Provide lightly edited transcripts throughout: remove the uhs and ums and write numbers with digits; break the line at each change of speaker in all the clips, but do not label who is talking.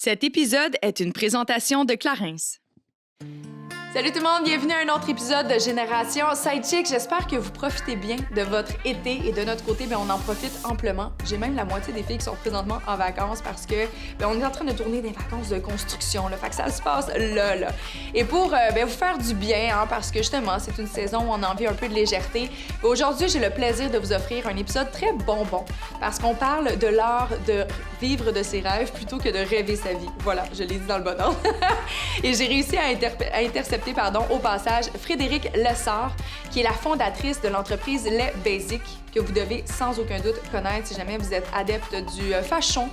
Cet épisode est une présentation de Clarins.
Salut tout le monde, bienvenue à un autre épisode de Génération Sidechick. J'espère que vous profitez bien de votre été et de notre côté, on en profite amplement. J'ai même la moitié des filles qui sont présentement en vacances parce que on est en train de tourner des vacances de construction, là, fait que ça se passe là. Et pour vous faire du bien, parce que justement, c'est une saison où on a envie un peu de légèreté, aujourd'hui, j'ai le plaisir de vous offrir un épisode très bonbon parce qu'on parle de l'art de vivre de ses rêves plutôt que de rêver sa vie. Voilà, je l'ai dit dans le bon ordre. Et j'ai réussi à intercepter au passage Frédéric Lessard, qui est la fondatrice de l'entreprise Les Basics, que vous devez sans aucun doute connaître si jamais vous êtes adepte du fashion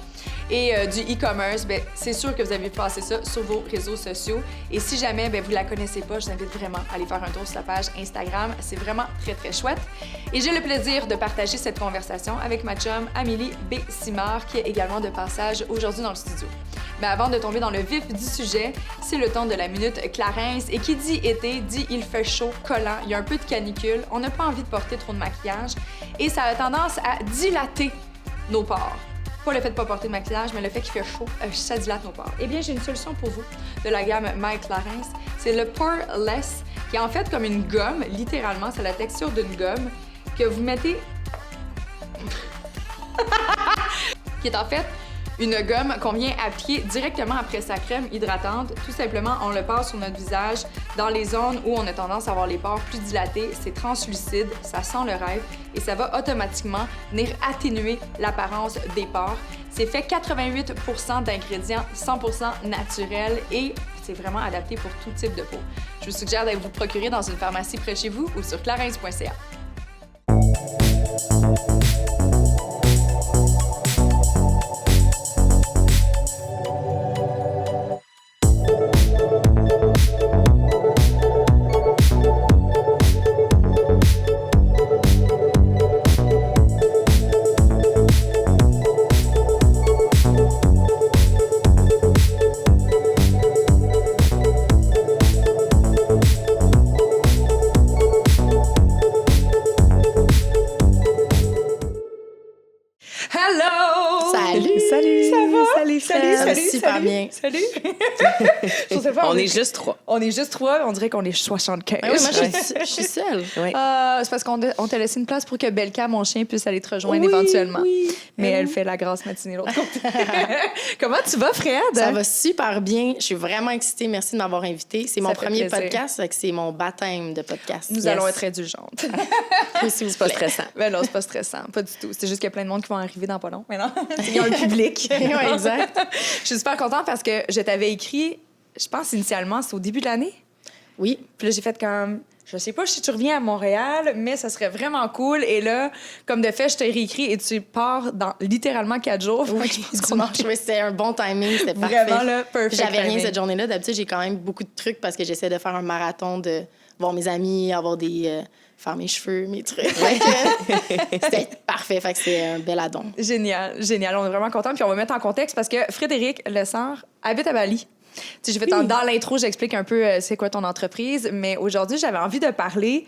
et du e-commerce. C'est sûr que vous avez vu passer ça sur vos réseaux sociaux. Et si jamais vous la connaissez pas, je vous invite vraiment à aller faire un tour sur sa page Instagram. C'est vraiment très, très chouette. Et j'ai le plaisir de partager cette conversation avec ma chum Amélie B. Simard, qui est également de passage aujourd'hui dans le studio. Mais avant de tomber dans le vif du sujet, c'est le temps de la Minute Clarins. Et qui dit été, dit il fait chaud, collant, il y a un peu de canicule, on n'a pas envie de porter trop de maquillage et ça a tendance à dilater nos pores. Pas le fait de pas porter de maquillage, mais le fait qu'il fait chaud, ça dilate nos pores. Eh bien, j'ai une solution pour vous de la gamme My Clarins. C'est le Poreless, qui est en fait comme une gomme, littéralement, c'est la texture d'une gomme que vous mettez... qui est en fait une gomme qu'on vient appliquer directement après sa crème hydratante. Tout simplement, on le passe sur notre visage dans les zones où on a tendance à avoir les pores plus dilatés. C'est translucide, ça sent le rêve et ça va automatiquement venir atténuer l'apparence des pores. C'est fait 88% d'ingrédients 100% naturels et c'est vraiment adapté pour tout type de peau. Je vous suggère d'aller vous procurer dans une pharmacie près de chez vous ou sur clarins.ca.
Super bien.
Salut!
On est juste trois.
On est juste trois, on dirait qu'on est 75.
Oui, moi, je suis seule. Oui.
C'est parce qu'on t'a laissé une place pour que Belka, mon chien, puisse aller te rejoindre éventuellement. Oui. Mais elle fait la grasse matinée l'autre côté. Comment tu vas, Fred?
Ça va super bien. Je suis vraiment excitée. Merci de m'avoir invitée. C'est mon premier
plaisir.
Podcast, c'est mon baptême de podcast.
Nous allons être indulgentes.
C'est pas stressant.
Ben non, c'est pas stressant. Pas du tout. C'est juste qu'il y a plein de monde qui vont arriver dans pas long. Mais non, il y a un public.
Oui, exact.
Je suis super contente parce que je t'avais écrit, je pense initialement, c'est au début de l'année.
Oui.
Puis là, j'ai fait comme, je sais pas si tu reviens à Montréal, mais ça serait vraiment cool. Et là, comme de fait, je t'ai réécrit et tu pars dans littéralement 4 jours.
Oui, c'était un bon timing, c'était parfait.
Vraiment, là, perfect.
J'avais rien
timing.
cette journée-là. D'habitude, j'ai quand même beaucoup de trucs parce que j'essaie de faire un marathon, de voir mes amis, avoir des... faire mes cheveux, mes trucs. C'était parfait, fait que c'est un bel addon.
Génial, génial. On est vraiment contents. Puis on va mettre en contexte parce que Frédéric Lessard habite à Bali. Tu sais, j'ai fait dans l'intro, j'explique un peu c'est quoi ton entreprise, mais aujourd'hui, j'avais envie de parler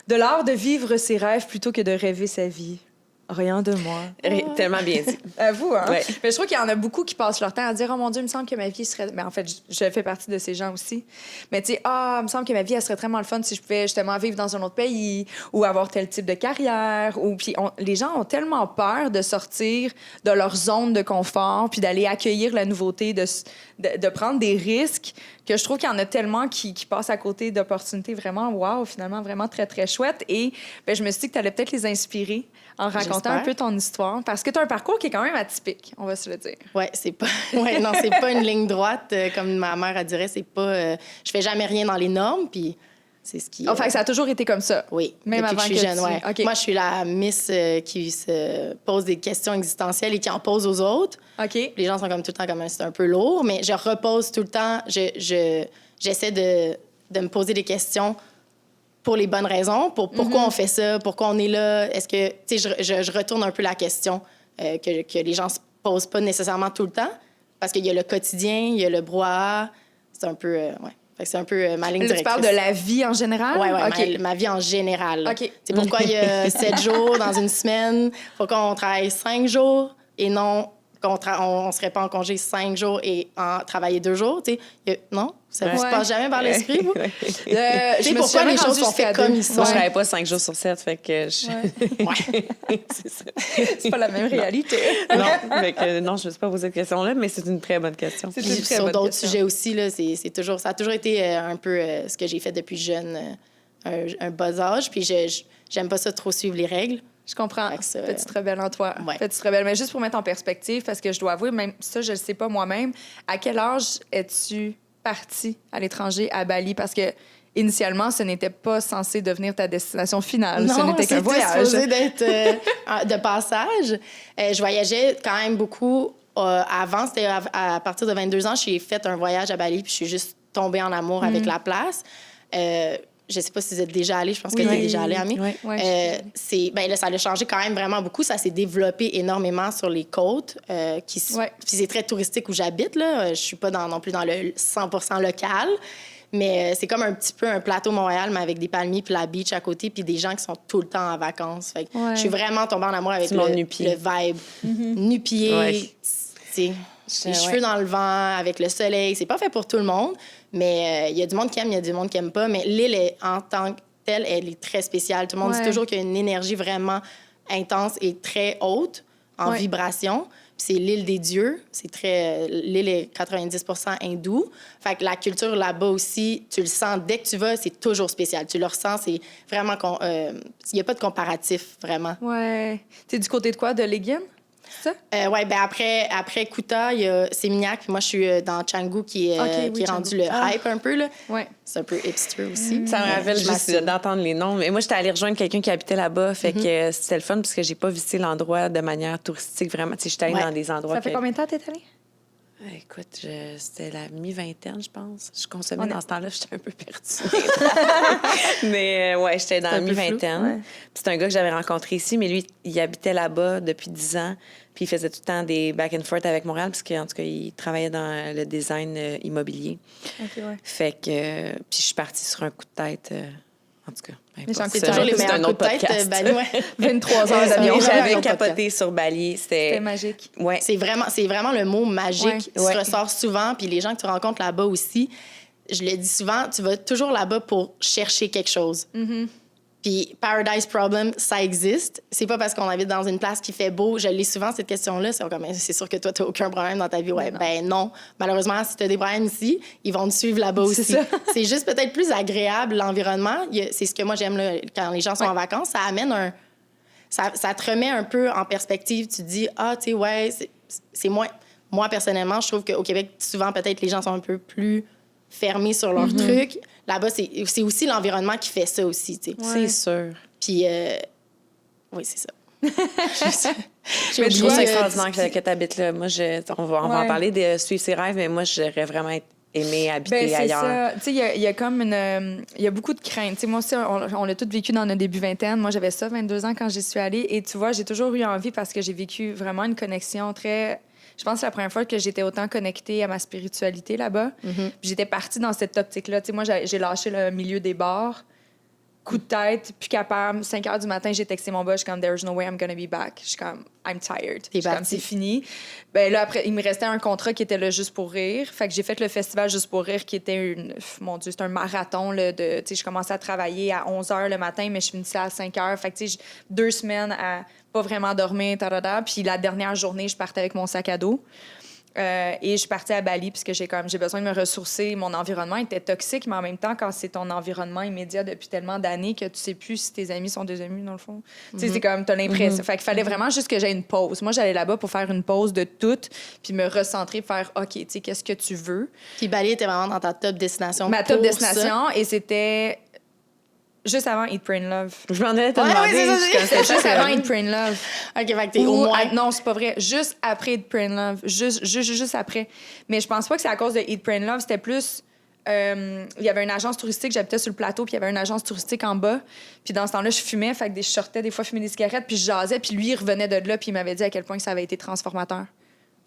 de l'art de vivre ses rêves plutôt que de rêver sa vie. Rien de moi.
Tellement bien dit.
À vous, hein?
Ouais.
Mais je trouve qu'il y en a beaucoup qui passent leur temps à dire « Oh mon Dieu, il me semble que ma vie serait... » Mais en fait, je fais partie de ces gens aussi. Mais tu sais, « Ah, il me semble que ma vie, elle serait vraiment le fun si je pouvais justement vivre dans un autre pays ou avoir tel type de carrière. » Ou puis les gens ont tellement peur de sortir de leur zone de confort puis d'aller accueillir la nouveauté, de prendre des risques que je trouve qu'il y en a tellement qui passent à côté d'opportunités vraiment, wow, finalement, vraiment très, très chouettes. Et je me suis dit que tu allais peut-être les inspirer en racontant un peu ton histoire, parce que tu as un parcours qui est quand même atypique, on va se le dire.
Oui, c'est pas une ligne droite, comme ma mère elle dirait, c'est pas... je fais jamais rien dans les normes, puis c'est ce qui...
Fait que ça a toujours été comme ça?
Oui,
même
depuis
avant
que je suis jeune, ouais.
Okay.
Moi, je suis la miss qui se pose des questions existentielles et qui en pose aux autres.
OK.
Les gens sont comme tout le temps comme c'est un peu lourd, mais je repose tout le temps, j'essaie de me poser des questions pour les bonnes raisons, pour pourquoi on fait ça, pourquoi on est là. Est-ce que, tu sais, je retourne un peu la question que les gens se posent pas nécessairement tout le temps, parce qu'il y a le quotidien, il y a le brouhaha. C'est un peu, ouais. Fait que c'est un peu ma ligne directrice.
Tu parles de la vie en général?
Oui,
okay.
ma vie en général.
OK.
C'est pourquoi il y a 7 jours dans une semaine, pourquoi on travaille 5 jours et non on serait pas en congé 5 jours et en travailler 2 jours, tu sais. Non? Ça vous passe jamais par l'esprit, vous?
Je me
pourquoi les choses sont faites comme ils sont?
Moi, je travaille pas 5 jours sur 7, fait que
C'est ça.
C'est pas la même réalité.
Non, je ne me suis pas posé cette question-là, mais c'est une très bonne question.
C'est une très
Sur
bonne
d'autres
question.
sujets aussi, là, ça a toujours été un peu ce que j'ai fait depuis jeune, un bas âge. Puis j'aime pas ça trop suivre les règles.
Je comprends.
Ça,
Petite rebelle en toi.
Ouais.
Petite rebelle. Mais juste pour mettre en perspective, parce que je dois avouer, même ça, je le sais pas moi-même, à quel âge es-tu partie à l'étranger, à Bali? Parce que initialement, ce n'était pas censé devenir ta destination finale.
Non,
ce n'était qu'un voyage.
supposé d'être de passage. Je voyageais quand même beaucoup. Avant, c'était à partir de 22 ans, j'ai fait un voyage à Bali, puis je suis juste tombée en amour avec la place. Je ne sais pas si vous êtes déjà allé, je pense que tu es déjà allé, Amie.
Oui.
Là, ça a changé quand même vraiment beaucoup. Ça s'est développé énormément sur les côtes, puis c'est très touristique où j'habite. Là. Je ne suis pas non plus dans le 100% local, mais c'est comme un petit peu un plateau Montréal, mais avec des palmiers, puis la beach à côté, puis des gens qui sont tout le temps en vacances. Fait que je suis vraiment tombée en amour avec le vibe. Nu-pied, les cheveux dans le vent, avec le soleil. C'est pas fait pour tout le monde, mais il y a du monde qui aime, il y a du monde qui aime pas. Mais l'île, en tant que telle, elle est très spéciale. Tout le monde dit toujours qu'il y a une énergie vraiment intense et très haute en vibration. Puis c'est l'île des dieux. L'île est 90% hindoue. Fait que la culture là-bas aussi, tu le sens dès que tu vas, c'est toujours spécial. Tu le ressens, c'est vraiment... Il n'y a pas de comparatif, vraiment.
Ouais. T'es du côté de quoi? De Léguines? C'est ça?
Après Kuta, il y a Seminyak, puis moi, je suis dans Canggu qui est rendu le hype un peu. Là.
Ouais.
C'est un peu hipster aussi.
Ça me rappelle juste d'entendre les noms. Mais moi, j'étais allée rejoindre quelqu'un qui habitait là-bas, fait que c'était le fun parce que j'ai pas visité l'endroit de manière touristique, vraiment. Tu sais, j'étais allée dans des endroits...
Ça fait combien de temps t'es allée?
Écoute, c'était la mi-vingtaine, je pense. Je consommais dans ce temps-là, j'étais un peu perdue. Mais j'étais dans la mi-vingtaine. Puis c'est un gars que j'avais rencontré ici, mais lui, il habitait là-bas depuis 10 ans. Puis il faisait tout le temps des back and forth avec Montréal, parce qu'en tout cas, il travaillait dans le design immobilier. Fait que... Puis je suis partie sur un coup de tête... En tout cas,
c'est toujours les meilleurs coups de tête. Bali,
23 heures d'avion.
J'avais capoté sur Bali.
C'était magique.
Ouais.
C'est vraiment le mot magique qui se ressort souvent. Puis les gens que tu rencontres là-bas aussi, je le dis souvent, tu vas toujours là-bas pour chercher quelque chose. Puis Paradise Problem, ça existe. C'est pas parce qu'on habite dans une place qui fait beau. Je lis souvent cette question-là. C'est sûr que toi, t'as aucun problème dans ta vie. Ben non. Malheureusement, si t'as des problèmes ici, ils vont te suivre là-bas aussi. C'est juste peut-être plus agréable, l'environnement. C'est ce que moi, j'aime là, quand les gens sont en vacances. Ça amène ça te remet un peu en perspective. Tu te dis, tu sais, c'est moins... Moi, personnellement, je trouve qu'au Québec, souvent, peut-être, les gens sont un peu plus fermés sur leurs trucs. Là-bas, c'est aussi l'environnement qui fait ça aussi, tu sais.
C'est sûr.
Puis, oui, c'est ça.
Je trouve ça extraordinaire que tu habites là. Moi, on va en parler de suivre ses rêves, mais moi, j'aurais vraiment aimé habiter ailleurs.
Tu sais, il y a comme il y a beaucoup de craintes. Tu sais, moi aussi, on l'a tous vécu dans nos débuts vingtaine. Moi, j'avais ça, 22 ans, quand j'y suis allée. Et tu vois, j'ai toujours eu envie parce que j'ai vécu vraiment une connexion très... Je pense que c'est la première fois que j'étais autant connectée à ma spiritualité là-bas. Puis j'étais partie dans cette optique-là. Tu sais, moi, j'ai lâché le milieu des bars. Coup de tête, plus capable. 5 heures du matin, j'ai texté mon boss. Je suis comme, there's no way I'm gonna be back. Je suis comme, I'm tired. Je suis comme, c'est fini. Ben là, après, il me restait un contrat qui était là juste pour rire. Fait que j'ai fait le festival juste pour rire qui était mon Dieu, c'est un marathon là, de. Tu sais, je commençais à travailler à 11 h le matin, mais je finissais à 5 h. Fait que, tu sais, 2 semaines à pas vraiment dormir, tarada. Puis la dernière journée, je partais avec mon sac à dos. Et je suis partie à Bali parce que j'ai besoin de me ressourcer. Mon environnement était toxique, mais en même temps, quand c'est ton environnement immédiat depuis tellement d'années que tu sais plus si tes amis sont des amis, dans le fond. Tu sais, c'est comme, t'as l'impression. Fait qu'il fallait vraiment juste que j'aie une pause. Moi, j'allais là-bas pour faire une pause de tout, puis me recentrer, faire, OK, tu sais, qu'est-ce que tu veux?
Puis Bali était vraiment dans ta top destination.
Ma top destination, et c'était... Juste avant Eat, Pray and Love.
Je m'en allais te demander.
C'était juste avant Eat, Pray and Love.
OK, fait que t'es au moins...
Non, c'est pas vrai. Juste après Eat, Pray and Love. Juste après. Mais je pense pas que c'est à cause de Eat, Pray and Love. C'était plus... il y avait une agence touristique, j'habitais sur le plateau, puis il y avait une agence touristique en bas. Puis dans ce temps-là, je fumais, fait que je sortais des fois fumer des cigarettes, puis je jasais, puis lui, il revenait de là, puis il m'avait dit à quel point que ça avait été transformateur.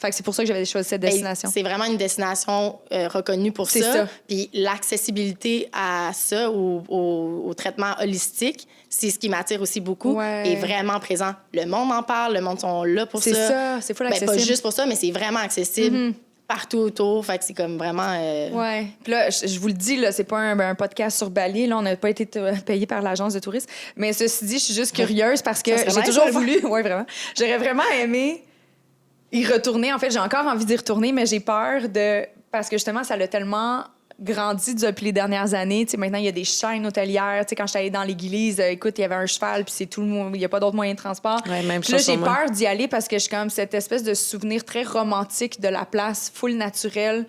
Fait que c'est pour ça que j'avais choisi cette destination.
C'est vraiment une destination reconnue pour ça. Puis l'accessibilité à ça, au traitement holistique, c'est ce qui m'attire aussi beaucoup, est vraiment présent. Le monde en parle, le monde sont là pour ça.
C'est ça, c'est full accessible.
Pas juste pour ça, mais c'est vraiment accessible. Partout autour, fait que c'est comme vraiment...
Ouais. Puis là, je vous le dis, là, c'est pas un podcast sur Bali, là, on n'a pas été payé par l'agence de tourisme, mais ceci dit, je suis juste curieuse parce que j'ai toujours voulu... Oui, vraiment. J'aurais vraiment aimé y retourner. En fait, j'ai encore envie d'y retourner, mais j'ai peur de... Parce que justement, ça l'a tellement grandi depuis les dernières années. T'sais, maintenant, il y a des chaînes hôtelières. T'sais, quand j'étais allée dans l'église, écoute, il y avait un cheval, puis c'est tout le monde. Il n'y a pas d'autres moyens de transport.
Ouais, même
puis là,
chose
j'ai peur d'y aller parce que j'ai comme cette espèce de souvenir très romantique de la place, full naturel,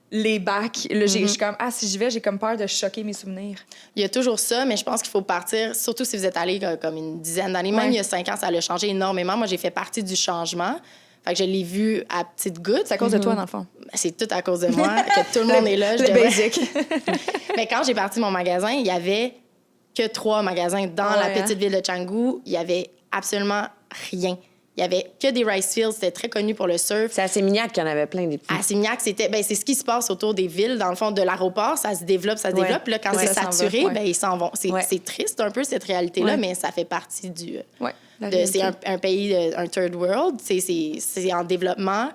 les bacs. Là, je suis comme, si j'y vais, j'ai comme peur de choquer mes souvenirs.
Il y a toujours ça, mais je pense qu'il faut partir, surtout si vous êtes allé comme une dizaine d'années. Même il y a 5 ans, ça a changé énormément. Moi, j'ai fait partie du changement. Fait que je l'ai vu à petites gouttes.
C'est à cause de toi, dans le fond.
C'est tout à cause de moi, que tout le monde est là.
Le basic.
Mais quand j'ai parti mon magasin, il y avait que 3 magasins dans la petite ville de Canggu. Il y avait absolument rien. Il y avait que des rice fields. C'était très connu pour le surf.
C'est à Sémignac qu'il y en avait plein des petits.
À Sémignac, c'est ce qui se passe autour des villes. Dans le fond, de l'aéroport, ça se dévelope. Puis là, quand c'est saturé, ils s'en vont. C'est triste un peu, cette réalité-là, mais ça fait partie du... c'est un pays, un third world. C'est en développement.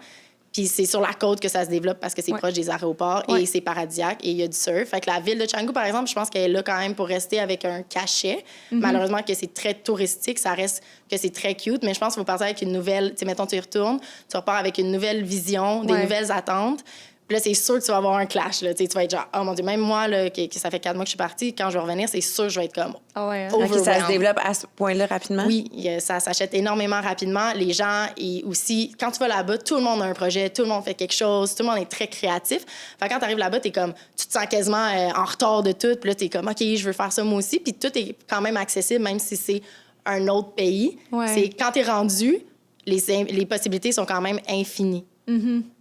Puis c'est sur la côte que ça se développe parce que c'est proche des aéroports et c'est paradisiaque et il y a du surf. Fait que la ville de Canggu, par exemple, je pense qu'elle est là quand même pour rester avec un cachet. Malheureusement que c'est très touristique, ça reste que c'est très cute, mais je pense qu'il faut partir avec une nouvelle... Tu sais, mettons, tu y retournes, tu repars avec une nouvelle vision, des nouvelles attentes. Puis là, c'est sûr que tu vas avoir un clash. Là. Tu vas être genre, oh mon Dieu, même moi, là, que ça fait 4 mois que je suis partie, quand je vais revenir, c'est sûr que je vais être comme
Okay, ça se développe à ce point-là rapidement?
Oui, ça s'achète énormément rapidement. Les gens, et aussi, quand tu vas là-bas, tout le monde a un projet, tout le monde fait quelque chose, tout le monde est très créatif. Fait que quand tu arrives là-bas, tu te sens quasiment en retard de tout. Puis là, tu es comme, OK, je veux faire ça moi aussi. Puis tout est quand même accessible, même si c'est un autre pays. C'est quand tu es rendu, les possibilités sont quand même infinies.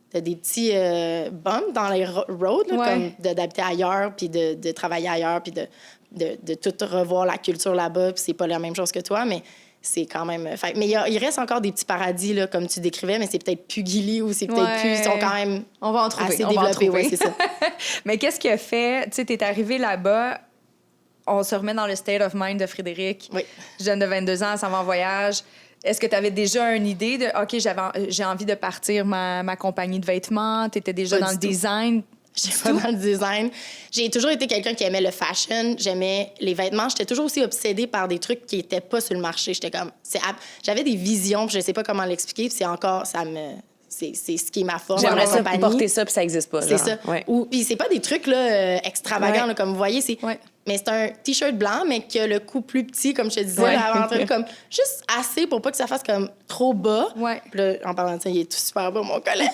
T'as des petits bums dans les roads, là, comme d'habiter ailleurs, puis de travailler ailleurs, puis de tout revoir la culture là-bas, puis c'est pas la même chose que toi, mais c'est quand même... mais il reste encore des petits paradis, là, comme tu décrivais, mais c'est peut-être plus Gili ou c'est peut-être plus... Ils sont quand même
on va en trouver,
assez développés. Ouais, c'est ça.
Mais qu'est-ce qui a fait... Tu sais, t'es arrivé là-bas, on se remet dans le state of mind de Frédéric, jeune de 22 ans, s'en va en voyage... Est-ce que tu avais déjà une idée de OK, j'ai envie de partir ma compagnie de vêtements? Tu étais déjà dans le design?
J'étais pas dans le design. J'ai toujours été quelqu'un qui aimait le fashion. J'aimais les vêtements. J'étais toujours aussi obsédée par des trucs qui étaient pas sur le marché. J'étais comme... J'avais des visions, puis je sais pas comment l'expliquer, puis c'est encore... C'est ce qui est ma force.
J'aimerais ça porter ça, puis ça existe pas.
C'est ça. Puis c'est pas des trucs là, extravagants, là, comme vous voyez. Mais c'est un T-shirt blanc, mais qui a le cou plus petit, comme je te disais, là, avant d'entrer, comme juste assez pour pas que ça fasse comme trop bas. Puis là, en parlant de ça, il est tout super bas, mon collègue.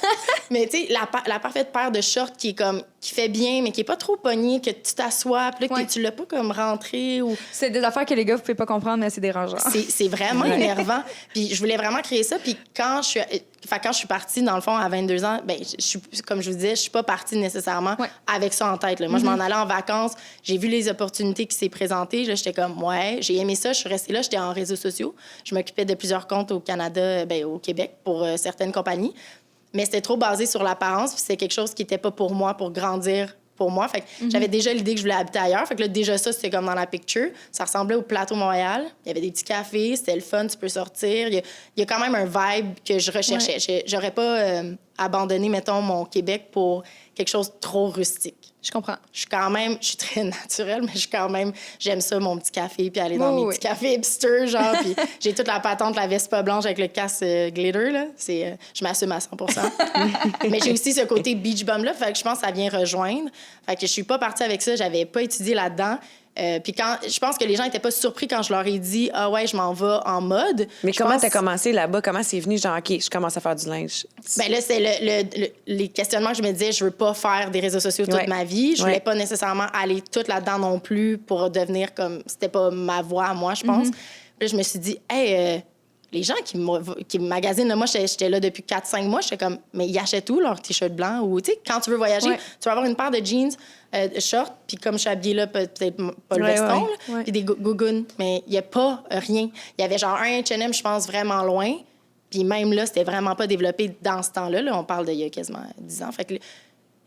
Mais tu sais, la parfaite paire de shorts qui fait bien, mais qui est pas trop pognée, que tu t'assois, puis là, que tu l'as pas comme rentré. Ou...
C'est des affaires que les gars, vous pouvez pas comprendre, mais c'est dérangeant.
C'est vraiment énervant. Puis je voulais vraiment créer ça. Puis quand je suis partie, dans le fond, à 22 ans, ben, comme je vous disais, je suis pas partie nécessairement avec ça en tête. Là. Moi, je m'en allais en vacances, j'ai vu les opportunités qui s'est présentées. Là, j'étais comme, j'ai aimé ça, je suis restée là, j'étais en réseaux sociaux. Je m'occupais de plusieurs comptes au Canada, au Québec, pour certaines compagnies. Mais c'était trop basé sur l'apparence, puis c'était quelque chose qui n'était pas pour moi, pour grandir pour moi. Fait que j'avais déjà l'idée que je voulais habiter ailleurs. Fait que là, déjà ça, c'était comme dans la picture. Ça ressemblait au Plateau Montréal. Il y avait des petits cafés, c'était le fun, tu peux sortir. Il y a quand même un vibe que je recherchais. J'aurais pas abandonné, mettons, mon Québec pour quelque chose de trop rustique.
Je comprends.
Je suis très naturelle, mais j'aime ça, mon petit café, puis aller dans mes petits cafés hipster, genre, puis j'ai toute la patente, la Vespa blanche avec le casque glitter, là. Je m'assume à 100%. Mais j'ai aussi ce côté beach bum, là, fait que je pense que ça vient rejoindre. Fait que je suis pas partie avec ça, j'avais pas étudié là-dedans. Puis je pense que les gens étaient pas surpris quand je leur ai dit « Ah ouais, je m'en vais en mode ».
Mais comment t'as commencé là-bas? Comment c'est venu? Genre, OK, je commence à faire du linge.
Ben là, c'est les questionnements que je me disais. Je veux pas faire des réseaux sociaux toute ma vie. Je voulais pas nécessairement aller toute là-dedans non plus pour devenir comme... C'était pas ma voie à moi, je pense. Puis là, je me suis dit « Hey, les gens qui me magasinent, là, moi, j'étais là depuis 4-5 mois. J'étais comme, mais ils achètent où leur T-shirt blanc? Ou, tu sais, quand tu veux voyager, tu vas avoir une paire de jeans, shorts, puis comme je suis habillée là, peut-être pas le veston, puis des gougounes. Mais il n'y a pas rien. Il y avait genre un H&M, je pense, vraiment loin. Puis même là, c'était vraiment pas développé dans ce temps-là. Là. On parle d'il y a quasiment 10 ans. Fait que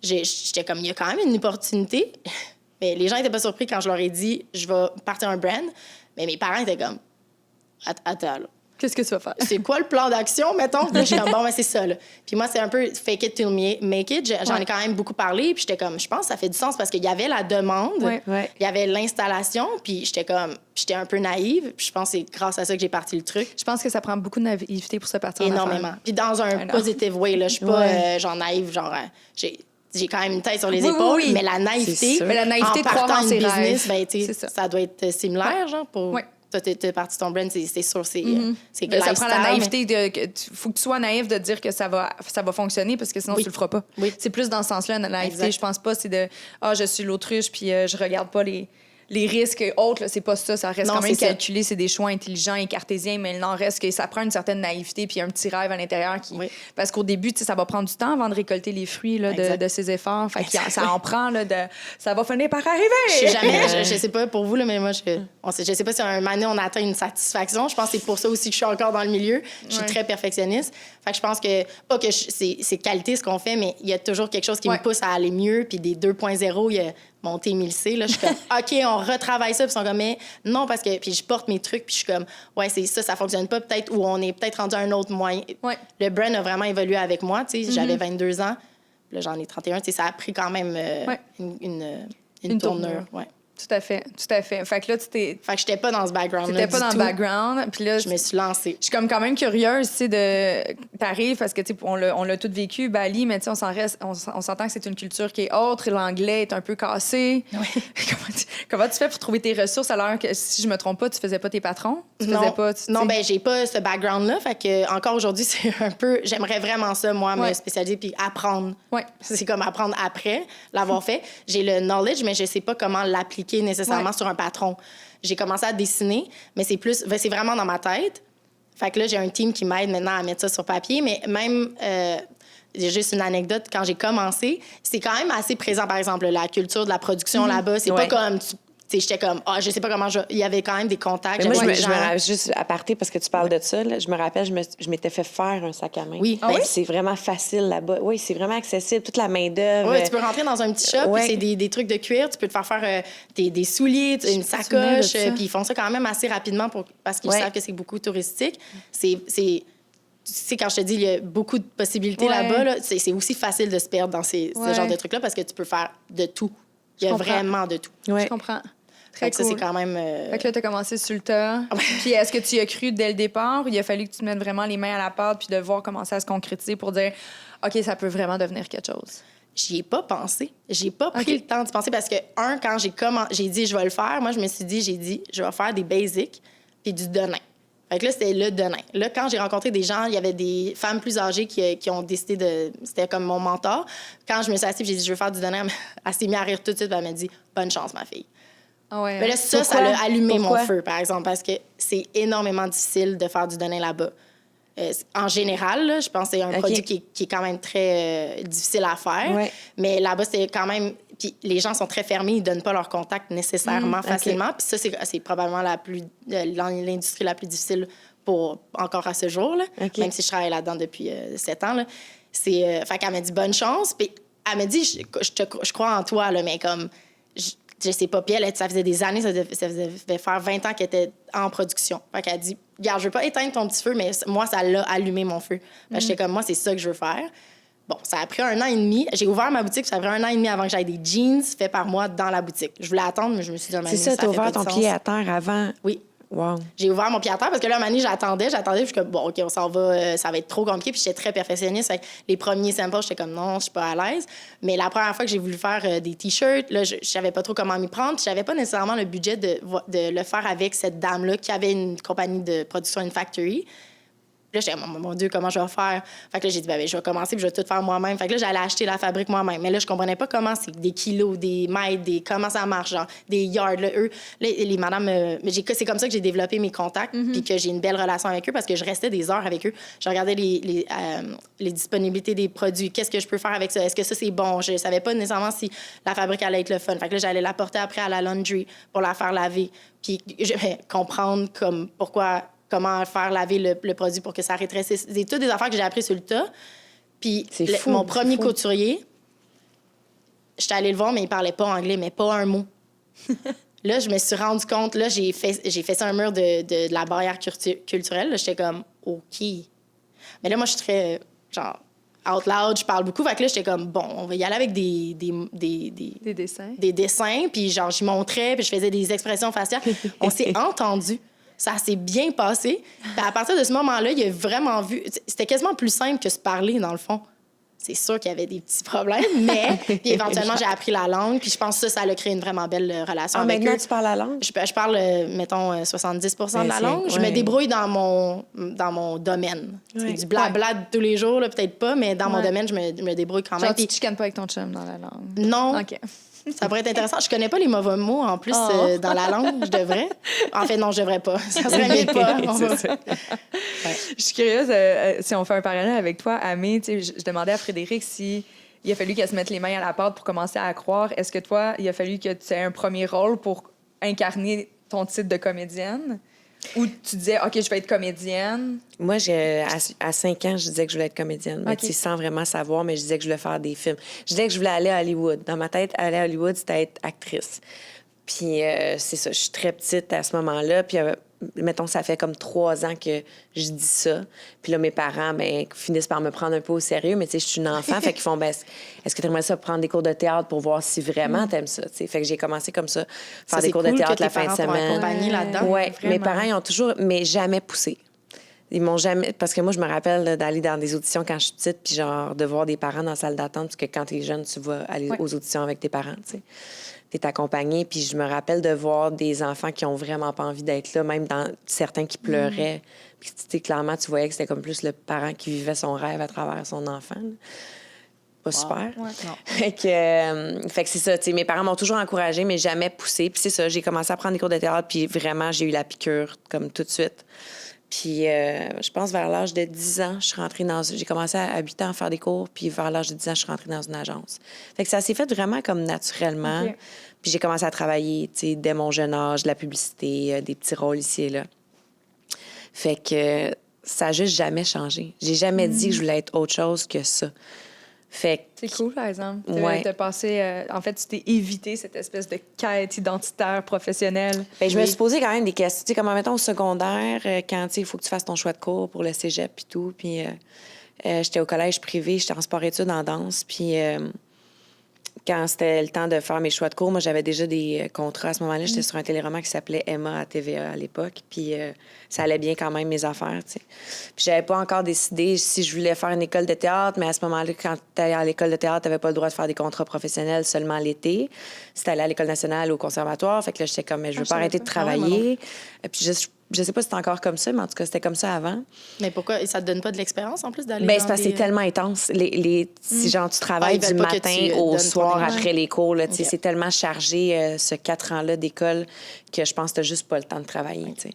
j'étais comme, il y a quand même une opportunité. Mais les gens étaient pas surpris quand je leur ai dit, je vais partir un brand. Mais mes parents étaient comme, attends, là.
Qu'est-ce que tu vas faire?
C'est quoi le plan d'action, mettons? Puis là, je suis comme, bon, ben, c'est ça, là. Puis moi, c'est un peu fake it till make it. J'en ai quand même beaucoup parlé. Puis j'étais comme, je pense que ça fait du sens parce qu'il y avait la demande, il y avait l'installation. Puis j'étais un peu naïve. Puis je pense que c'est grâce à ça que j'ai parti le truc.
Je pense que ça prend beaucoup de naïveté pour se partir en
énormément.
affaires.
Puis dans un positive way, là. Je suis pas genre naïve, genre, j'ai quand même une tête sur les épaules, mais la naïveté,
mais la naïveté
en
de croire
partant
en ses
business,
rêves.
ben, ça doit être similaire, genre, pour... Toi, t'es parti ton brand, c'est sûr, c'est
ça prend la naïveté. Faut que tu sois naïf de dire que ça va fonctionner parce que sinon, tu le feras pas.
Oui.
C'est plus dans ce sens-là, la naïveté.
Exact.
Je pense pas, c'est de « Ah, je suis l'autruche, puis je regarde pas les risques autres. » C'est pas ça. Ça reste quand même calculé. C'est des choix intelligents et cartésiens, mais il n'en reste que ça prend une certaine naïveté puis un petit rêve à l'intérieur. Parce qu'au début, ça va prendre du temps avant de récolter les fruits là, de ses efforts. Fait que ça en prend. Là, ça va finir par arriver.
Je sais pas pour vous, là, mais moi, je sais pas si un moment donné, on atteint une satisfaction. Je pense que c'est pour ça aussi que je suis encore dans le milieu. Je suis très perfectionniste. Fait que je pense que, pas que c'est qualité ce qu'on fait, mais il y a toujours quelque chose qui me pousse à aller mieux. Puis des 2.0, il y a monté 1000C. Là, je suis comme, OK, on retravaille ça. Puis ils sont comme, mais non, parce que. Puis je porte mes trucs. Puis je suis comme, ouais, c'est ça fonctionne pas. Peut-être, ou on est peut-être rendu à un autre moyen. Le brand a vraiment évolué avec moi. Tu sais, j'avais 22 ans. Puis là, j'en ai 31. Tu sais, ça a pris quand même une tournure. Ouais.
Tout à fait. Fait que là,
Fait que j'étais pas dans ce background-là.
T'étais pas dans le background. Puis là,
je me suis lancée.
Je suis quand même curieuse, tu sais, t'arrives parce que, tu sais, on l'a tout vécu, Bali, mais tu sais, on s'entend que c'est une culture qui est autre, l'anglais est un peu cassé.
Oui.
Comment tu fais pour trouver tes ressources alors que, si je me trompe pas, tu faisais pas tes patrons?
Non, ben j'ai pas ce background-là. Fait que encore aujourd'hui, c'est un peu... J'aimerais vraiment ça, moi, me spécialiser puis apprendre. C'est comme apprendre après l'avoir fait. J'ai le knowledge, mais je sais pas comment l'appliquer nécessairement sur un patron. J'ai commencé à dessiner, mais c'est vraiment dans ma tête. Fait que là, j'ai un team qui m'aide maintenant à mettre ça sur papier, mais même... J'ai juste une anecdote. Quand j'ai commencé, c'est quand même assez présent, par exemple, la culture de la production là-bas. C'est pas comme... J'étais comme, je sais pas comment il y avait quand même des contacts.
Mais moi, je me rappelle juste à partir parce que tu parles de ça. Là, je me rappelle, je m'étais fait faire un sac à main.
Oui.
C'est vraiment facile là-bas. Oui, c'est vraiment accessible. Toute la main-d'œuvre.
Oui, tu peux rentrer dans un petit shop, puis c'est des trucs de cuir. Tu peux te faire des souliers, une sacoche. Puis ils font ça quand même assez rapidement parce qu'ils savent que c'est beaucoup touristique. Tu sais, quand je te dis, il y a beaucoup de possibilités là-bas, là, c'est aussi facile de se perdre dans ce genre de trucs-là parce que tu peux faire de tout. Il y a vraiment de tout.
Je comprends. Très cool.
Ça, c'est quand même...
Fait que là, tu as commencé sur le tas. Puis est-ce que tu y as cru dès le départ ou il a fallu que tu te mettes vraiment les mains à la pâte puis de voir commencer à se concrétiser pour dire, OK, ça peut vraiment devenir quelque chose?
J'y ai pas pensé. J'ai pas pris le temps de penser parce que, quand j'ai dit, je vais le faire, moi, je me suis dit, je vais faire des basics puis du denim. Fait que là, c'était le denim. Là, quand j'ai rencontré des gens, il y avait des femmes plus âgées qui ont décidé de... C'était comme mon mentor. Quand je me suis assise, j'ai dit, je veux faire du denim, elle s'est mise à rire tout de suite, elle m'a dit, bonne chance, ma fille. Mais là, ça a allumé mon feu, par exemple, parce que c'est énormément difficile de faire du denim là-bas. En général, là, je pense que c'est un produit qui est quand même très difficile à faire. Ouais. Mais là-bas, c'est quand même... Puis les gens sont très fermés, ils donnent pas leur contact nécessairement facilement. Puis ça, c'est probablement l'industrie la plus difficile encore à ce jour, là, même si je travaille là-dedans depuis 7 ans. Là. Fait qu'elle m'a dit « bonne chance ». Puis elle m'a dit « je crois en toi, là, mais comme... Je sais pas, puis ça faisait des années, ça devait faire 20 ans qu'elle était en production. Fait qu'elle a dit, regarde, je veux pas éteindre ton petit feu, mais moi, ça l'a allumé mon feu. Fait que j'étais comme, moi, c'est ça que je veux faire. Bon, ça a pris 1 an et demi. J'ai ouvert ma boutique, ça a pris 1 an et demi avant que j'aille des jeans faits par moi dans la boutique. Je voulais attendre, mais je me suis dit,
c'est ça, t'as ouvert ton pied à terre avant?
Oui.
Wow.
J'ai ouvert mon pied à terre parce que là, à un moment donné, j'attendais, puis je suis comme, bon, OK, on s'en va, ça va être trop compliqué. Puis j'étais très perfectionniste. Fait que les premiers samples, j'étais comme, non, je suis pas à l'aise. Mais la première fois que j'ai voulu faire des T-shirts, là, je savais pas trop comment m'y prendre. Puis j'avais pas nécessairement le budget de le faire avec cette dame-là qui avait une compagnie de production, une factory. Puis là, j'étais, mon Dieu, comment je vais faire? Fait que là, j'ai dit, ben, je vais commencer, puis je vais tout faire moi-même. Fait que là, j'allais acheter la fabrique moi-même. Mais là, je comprenais pas comment c'est des kilos, des mètres, comment ça marche, genre, des yards. Là, eux, les madames, c'est comme ça que j'ai développé mes contacts, puis que j'ai une belle relation avec eux parce que je restais des heures avec eux. Je regardais les disponibilités des produits. Qu'est-ce que je peux faire avec ça? Est-ce que ça, c'est bon? Je savais pas nécessairement si la fabrique allait être le fun. Fait que là, j'allais la porter après à la laundry pour la faire laver. Puis je vais comprendre comme pourquoi comment faire laver le produit pour que ça rétrécisse. C'est toutes des affaires que j'ai appris sur le tas. Puis mon premier couturier, j'étais allée le voir, mais il parlait pas anglais, mais pas un mot. Là, je me suis rendu compte, là, j'ai fait ça un mur de la barrière culturelle. Là, j'étais comme, OK. Mais là, moi, je suis très, genre, out loud, je parle beaucoup. Fait que là, j'étais comme, bon, on va y aller avec des
dessins.
Des dessins, puis genre, j'y montrais, puis je faisais des expressions faciales. On s'est entendus. Ça s'est bien passé. Puis à partir de ce moment-là, il a vraiment vu... C'était quasiment plus simple que se parler, dans le fond. C'est sûr qu'il y avait des petits problèmes, mais puis éventuellement, j'ai appris la langue, puis je pense que ça a créé une vraiment belle relation avec eux.
Maintenant, tu parles la langue?
Je parle, mettons, 70 de la langue. Je me débrouille dans mon domaine. C'est du blabla de tous les jours, là, peut-être pas, mais dans mon domaine, je me débrouille quand même.
Genre, tu chicanes pas avec ton chum dans la langue?
Non.
OK.
Ça pourrait être intéressant. Je connais pas les mauvais mots, en plus, dans la langue. Je devrais. En fait, non, je devrais pas. Ça serait mieux de pas.
Je suis curieuse, si on fait un parallèle avec toi, Amé, je demandais à Frédéric si il a fallu qu'elle se mette les mains à la pâte pour commencer à croire. Est-ce que toi, il a fallu que tu aies un premier rôle pour incarner ton titre de comédienne? Ou tu disais, OK, je vais être comédienne?
Moi, à 5 ans, je disais que je voulais être comédienne. Mais sans vraiment savoir, mais je disais que je voulais faire des films. Je disais que je voulais aller à Hollywood. Dans ma tête, aller à Hollywood, c'était être actrice. Puis c'est ça, je suis très petite à ce moment-là. Puis mettons, ça fait comme 3 ans que je dis ça. Puis là, mes parents, finissent par me prendre un peu au sérieux. Mais tu sais, je suis une enfant. Fait qu'ils font, est-ce que tu aimerais ça prendre des cours de théâtre pour voir si vraiment t'aimes ça? T'sais? Fait que j'ai commencé comme ça, faire des cours de théâtre la fin de semaine.
Là-dedans.
Oui, mes parents, ils ont toujours, mais jamais poussé. Ils m'ont jamais... Parce que moi, je me rappelle d'aller dans des auditions quand je suis petite, puis genre de voir des parents dans la salle d'attente, parce que quand t'es jeune, tu vas aller aux auditions avec tes parents, tu sais. T'es accompagné, puis je me rappelle de voir des enfants qui ont vraiment pas envie d'être là, même dans certains qui pleuraient. Puis, tu sais, clairement, tu voyais que c'était comme plus le parent qui vivait son rêve à travers son enfant. Là. Pas super.
Ouais,
fait que c'est ça, tu sais, mes parents m'ont toujours encouragée, mais jamais poussée. Puis c'est ça, j'ai commencé à prendre des cours de théâtre, puis vraiment, j'ai eu la piqûre, comme tout de suite. Puis, je pense vers l'âge de 10 ans, je suis rentrée j'ai commencé à 8 ans à faire des cours, puis vers l'âge de 10 ans, je suis rentrée dans une agence. Fait que ça s'est fait vraiment comme naturellement. Okay. Puis j'ai commencé à travailler, tu sais, dès mon jeune âge, de la publicité, des petits rôles ici et là. Fait que ça n'a juste jamais changé. J'ai jamais dit que je voulais être autre chose que ça. Fait que...
C'est cool, par exemple. T'as passé... en fait, tu t'es évité cette espèce de quête identitaire professionnelle.
Bien, je me suis posé quand même des questions. Tu sais, comme, mettons, au secondaire, quand, tu sais, il faut que tu fasses ton choix de cours pour le cégep et tout. Puis j'étais au collège privé, j'étais en sport-études en danse. Puis quand c'était le temps de faire mes choix de cours, moi, j'avais déjà des contrats. À ce moment-là, j'étais sur un téléroman qui s'appelait Emma à TVA à l'époque. Puis ça allait bien quand même, mes affaires, tu sais. Puis j'avais pas encore décidé si je voulais faire une école de théâtre, mais à ce moment-là, quand tu allais à l'école de théâtre, tu n'avais pas le droit de faire des contrats professionnels seulement l'été. C'était aller à l'École nationale ou au conservatoire. Fait que là, j'étais comme, mais je veux pas arrêter de travailler. Puis je sais pas si c'est encore comme ça, mais en tout cas, c'était comme ça avant.
Mais pourquoi? Ça te donne pas de l'expérience, en plus, d'aller
c'est parce que c'est tellement intense. Si, genre, tu travailles du matin au soir après les cours, là, c'est tellement chargé, ce 4 ans-là d'école, que je pense que t'as juste pas le temps de travailler, tu sais.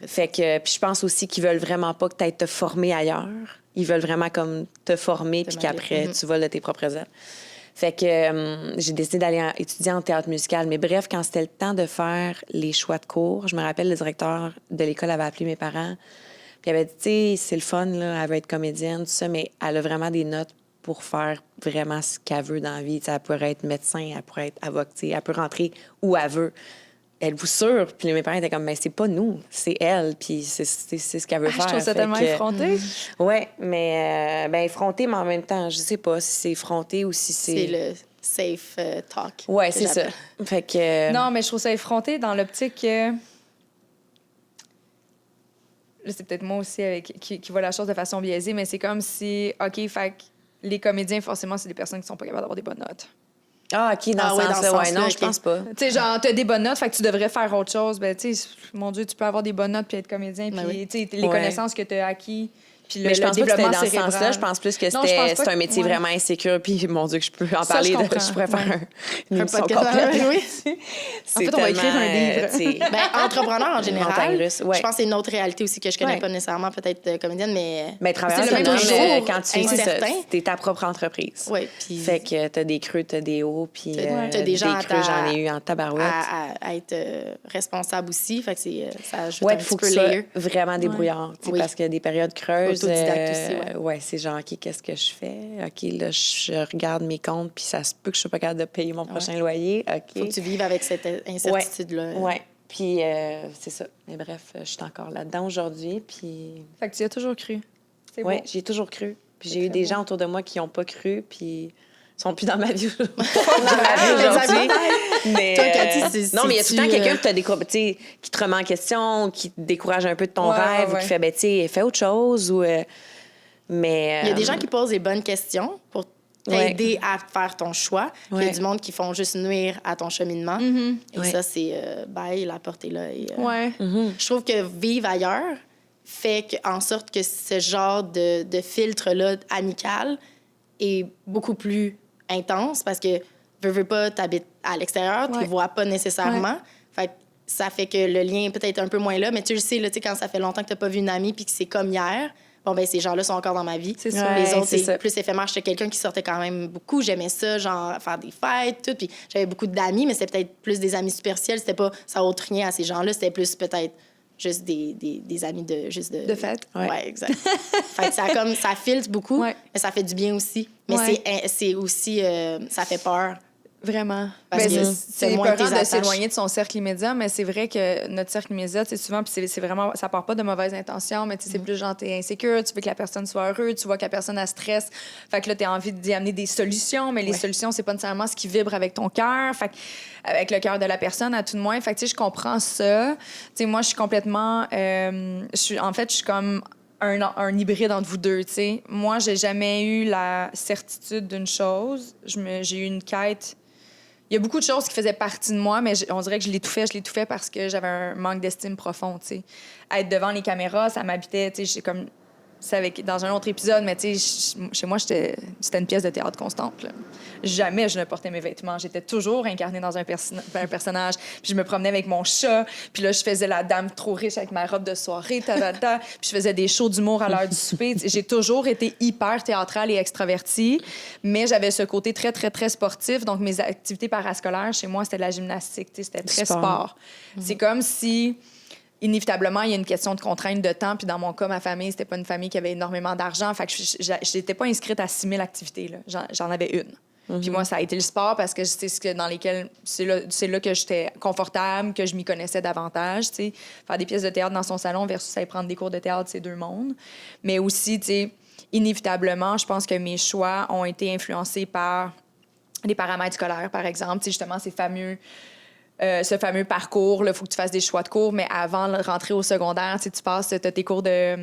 Fait que... Puis je pense aussi qu'ils veulent vraiment pas que tu ailles te former ailleurs. Ils veulent vraiment comme te former, puis qu'après, tu voles de tes propres ailes. Fait que j'ai décidé d'aller étudier en théâtre musical. Mais bref, quand c'était le temps de faire les choix de cours, je me rappelle, le directeur de l'école avait appelé mes parents. Puis il avait dit, tu sais, c'est le fun, là, elle veut être comédienne, tout ça, mais elle a vraiment des notes pour faire vraiment ce qu'elle veut dans la vie. T'sais, elle pourrait être médecin, elle pourrait être avocate, elle peut rentrer où elle veut. Êtes-vous sûre? Puis mes parents étaient comme, mais c'est pas nous, c'est elle, puis c'est ce qu'elle veut faire.
Je trouve ça tellement effronté.
Oui, mais effronté, mais en même temps, je sais pas si c'est effronté ou si c'est...
C'est le safe talk.
Oui, c'est ça. Fait que...
Non, mais je trouve ça effronté dans l'optique que... Là, c'est peut-être moi aussi qui vois la chose de façon biaisée, mais c'est comme si, OK, fait que les comédiens, forcément, c'est des personnes qui sont pas capables d'avoir des bonnes notes.
Ah, OK, dans ce sens-là, ouais, non, je pense pas.
Tu sais, genre, t'as des bonnes notes, fait que tu devrais faire autre chose. Ben, tu sais, mon Dieu, tu peux avoir des bonnes notes puis être comédien. Puis, tu sais, les connaissances que t'as acquis, Puis
mais je pense pas que c'était dans ce
cérébral.
sens-là. Je pense plus que
Non, je pense pas
c'est un métier vraiment insécure. Puis, mon Dieu, que je peux en
Ça,
parler.
je comprends.
Je pourrais faire une émission
podcast,
complète.
Oui.
En fait, on va écrire un livre.
Entrepreneur en général.
Montagne russe, ouais.
Je pense que c'est une autre réalité aussi que je connais pas nécessairement, peut-être comédienne, mais
travailleur
c'est
autonome,
toujours
quand tu
incertain.
es ta propre entreprise.
Oui, puis
Fait que t'as des creux, t'as des hauts, puis
t'as des gens
creux, j'en ai eu en tabarouette.
à être responsable aussi. Fait que ça ajoute
Ouais,
un
faut
petit
que
peu
ça
layer.
vraiment débrouillard.
Oui.
Parce qu'il y a des périodes creuses.
Autodidacte aussi,
ouais, c'est genre, OK, qu'est-ce que je fais? OK, là, je regarde mes comptes, puis ça se peut que je sois pas capable de payer mon prochain loyer. OK.
Faut que tu vives avec cette incertitude-là.
Ouais. Puis c'est ça. Mais bref, je suis encore là-dedans aujourd'hui, puis...
Fait que tu y as toujours cru. C'est
Oui,
beau.
j'y ai toujours cru. Puis j'ai eu
très
des
beau.
gens autour de moi qui n'ont pas cru, puis sont plus dans ma vie aujourd'hui. Mais,
Toi, Cathy,
non, mais il y a tout le temps
c'est-tu,
quelqu'un qui te remet en question, qui te décourage un peu de ton
Ouais,
rêve, ou
ouais.
qui fait, ben, tu sais, fais autre chose. Ou, mais,
Il y a des gens qui posent les bonnes questions pour t'aider à faire ton choix. Puis il y a du monde qui font juste nuire à ton cheminement. Et
Ouais.
ça, c'est bye, la porte est là. Et,
Ouais.
Je trouve que vivre ailleurs fait en sorte que ce genre de filtre-là amical est beaucoup plus intense parce que veux pas, t'habites à l'extérieur, tu
Ouais.
les vois pas nécessairement. Fait que ça fait que le lien est peut-être un peu moins là, mais tu le sais, là, tu sais, quand ça fait longtemps que t'as pas vu une amie puis que c'est comme hier, bon, ben ces gens-là sont encore dans ma vie.
C'est sûr.
Les
Ouais,
autres,
c'est ça.
c'est plus éphémère. J'étais quelqu'un qui sortait quand même beaucoup. J'aimais ça, genre faire des fêtes, tout. Puis j'avais beaucoup d'amis, mais c'était peut-être plus des amis superficiels. C'était pas ça autre rien à ces gens-là. C'était plus peut-être juste des amis
De fête.
Ouais, exact. Fait que ça filtre beaucoup,
Ouais.
mais ça fait du bien aussi. Mais
Ouais.
c'est aussi ça fait peur.
Vraiment.
Parce
Ben,
que
c'est
moins
épeurant
tes
de
attaches.
s'éloigner de son cercle immédiat, mais c'est vrai que notre cercle immédiat, c'est souvent, puis c'est vraiment, ça part pas de mauvaises intentions, mais c'est plus genre, t'es insécure, tu veux que la personne soit heureuse, tu vois que la personne a stress. Fait que là, t'as envie d'y amener des solutions, mais les solutions, c'est pas nécessairement ce qui vibre avec ton cœur, fait que, avec le cœur de la personne, à tout de moins. Fait que, tu sais, je comprends ça. Tu sais, moi, je suis complètement. En fait, je suis comme un hybride entre vous deux, tu sais. Moi, j'ai jamais eu la certitude d'une chose. J'ai eu une quête. Il y a beaucoup de choses qui faisaient partie de moi, mais on dirait que je l'ai tout fait parce que j'avais un manque d'estime profond, tu sais. Être devant les caméras, ça m'habitait, tu sais, j'ai comme... C'est dans un autre épisode, mais tu sais, chez moi, c'était une pièce de théâtre constante, là. Jamais je ne portais mes vêtements. J'étais toujours incarnée dans un personnage. Puis je me promenais avec mon chat. Puis là, je faisais la dame trop riche avec ma robe de soirée, ta. Puis je faisais des shows d'humour à l'heure du souper. J'ai toujours été hyper théâtrale et extravertie, mais j'avais ce côté très, très, très sportif. Donc, mes activités parascolaires, chez moi, c'était de la gymnastique. Tu sais, c'était très sport. C'est comme si... Inévitablement, il y a une question de contrainte de temps. Puis dans mon cas, ma famille, c'était pas une famille qui avait énormément d'argent. Fait que je n'étais pas inscrite à 6 000 activités, là. J'en avais une. Puis moi, ça a été le sport parce que c'est là que j'étais confortable, que je m'y connaissais davantage. T'sais. Faire des pièces de théâtre dans son salon versus aller prendre des cours de théâtre, c'est deux mondes. Mais aussi, inévitablement, je pense que mes choix ont été influencés par les paramètres scolaires, par exemple. T'sais, justement, ce fameux parcours, il faut que tu fasses des choix de cours, mais avant de rentrer au secondaire, tu passes, t'as tes cours de...